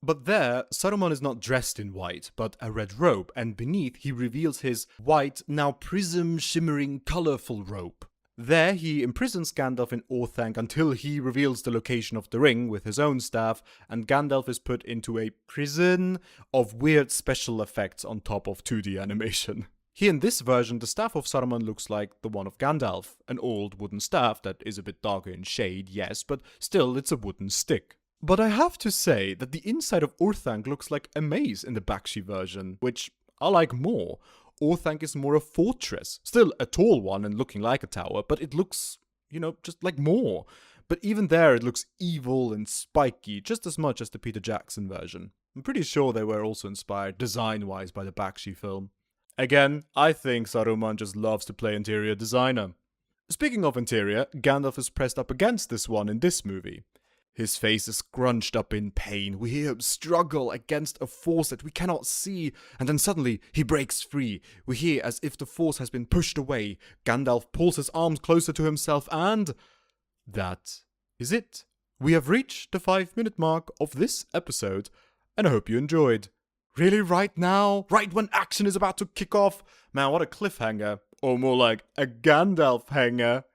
But there, Saruman is not dressed in white, but a red robe, and beneath he reveals his white, now prism-shimmering, colorful robe. There he imprisons Gandalf in Orthanc until he reveals the location of the ring with his own staff, and Gandalf is put into a prison of weird special effects on top of 2D animation. Here in this version, the staff of Saruman looks like the one of Gandalf, an old wooden staff that is a bit darker in shade, yes, but still it's a wooden stick. But I have to say that the inside of Orthanc looks like a maze in the Bakshi version, which I like more. Orthanc is more a fortress, still a tall one and looking like a tower, but it looks, just like more. but even there it looks evil and spiky just as much as the Peter Jackson version. I'm pretty sure they were also inspired design-wise by the Bakshi film. Again, I think Saruman just loves to play interior designer. Speaking of interior, Gandalf is pressed up against this one in this movie. His face is scrunched up in pain. We hear him struggle against a force that we cannot see, and then suddenly he breaks free. We hear as if the force has been pushed away. Gandalf pulls his arms closer to himself, and that is it. We have reached the 5-minute mark of this episode, and I hope you enjoyed. Really, right now? Right when action is about to kick off? Man, what a cliffhanger. Or more like a Gandalf hanger.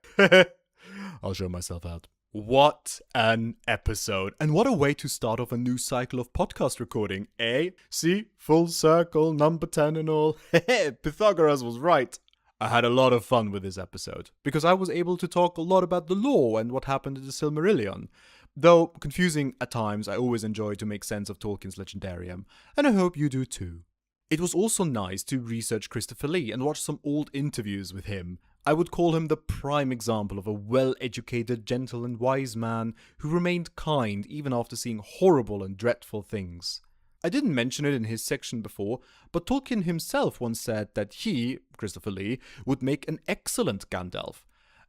I'll show myself out. What an episode. And what a way to start off a new cycle of podcast recording, eh? See? Full circle, number 10 and all. Pythagoras was right. I had a lot of fun with this episode, because I was able to talk a lot about the lore and what happened in the Silmarillion. Though confusing at times, I always enjoy to make sense of Tolkien's Legendarium, and I hope you do too. It was also nice to research Christopher Lee and watch some old interviews with him. I would call him the prime example of a well-educated, gentle and wise man who remained kind even after seeing horrible and dreadful things. I didn't mention it in his section before, but Tolkien himself once said that he, Christopher Lee, would make an excellent Gandalf.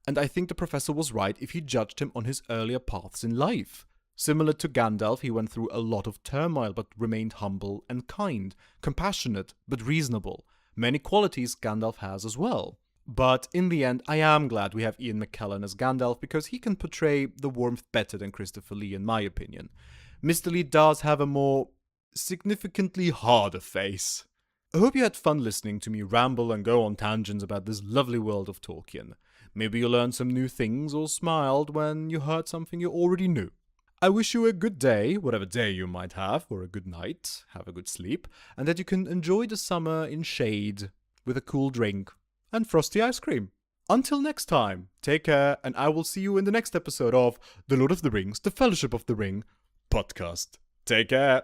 And I think the professor was right if he judged him on his earlier paths in life. Similar to Gandalf, he went through a lot of turmoil but remained humble and kind, compassionate but reasonable. Many qualities Gandalf has as well. But in the end, I am glad we have Ian McKellen as Gandalf because he can portray the warmth better than Christopher Lee in my opinion. Mr. Lee does have a more significantly harder face. I hope you had fun listening to me ramble and go on tangents about this lovely world of Tolkien. Maybe you learned some new things or smiled when you heard something you already knew. I wish you a good day, whatever day you might have, or a good night, have a good sleep, and that you can enjoy the summer in shade, with a cool drink, and frosty ice cream. Until next time, take care, and I will see you in the next episode of The Lord of the Rings, The Fellowship of the Ring podcast. Take care.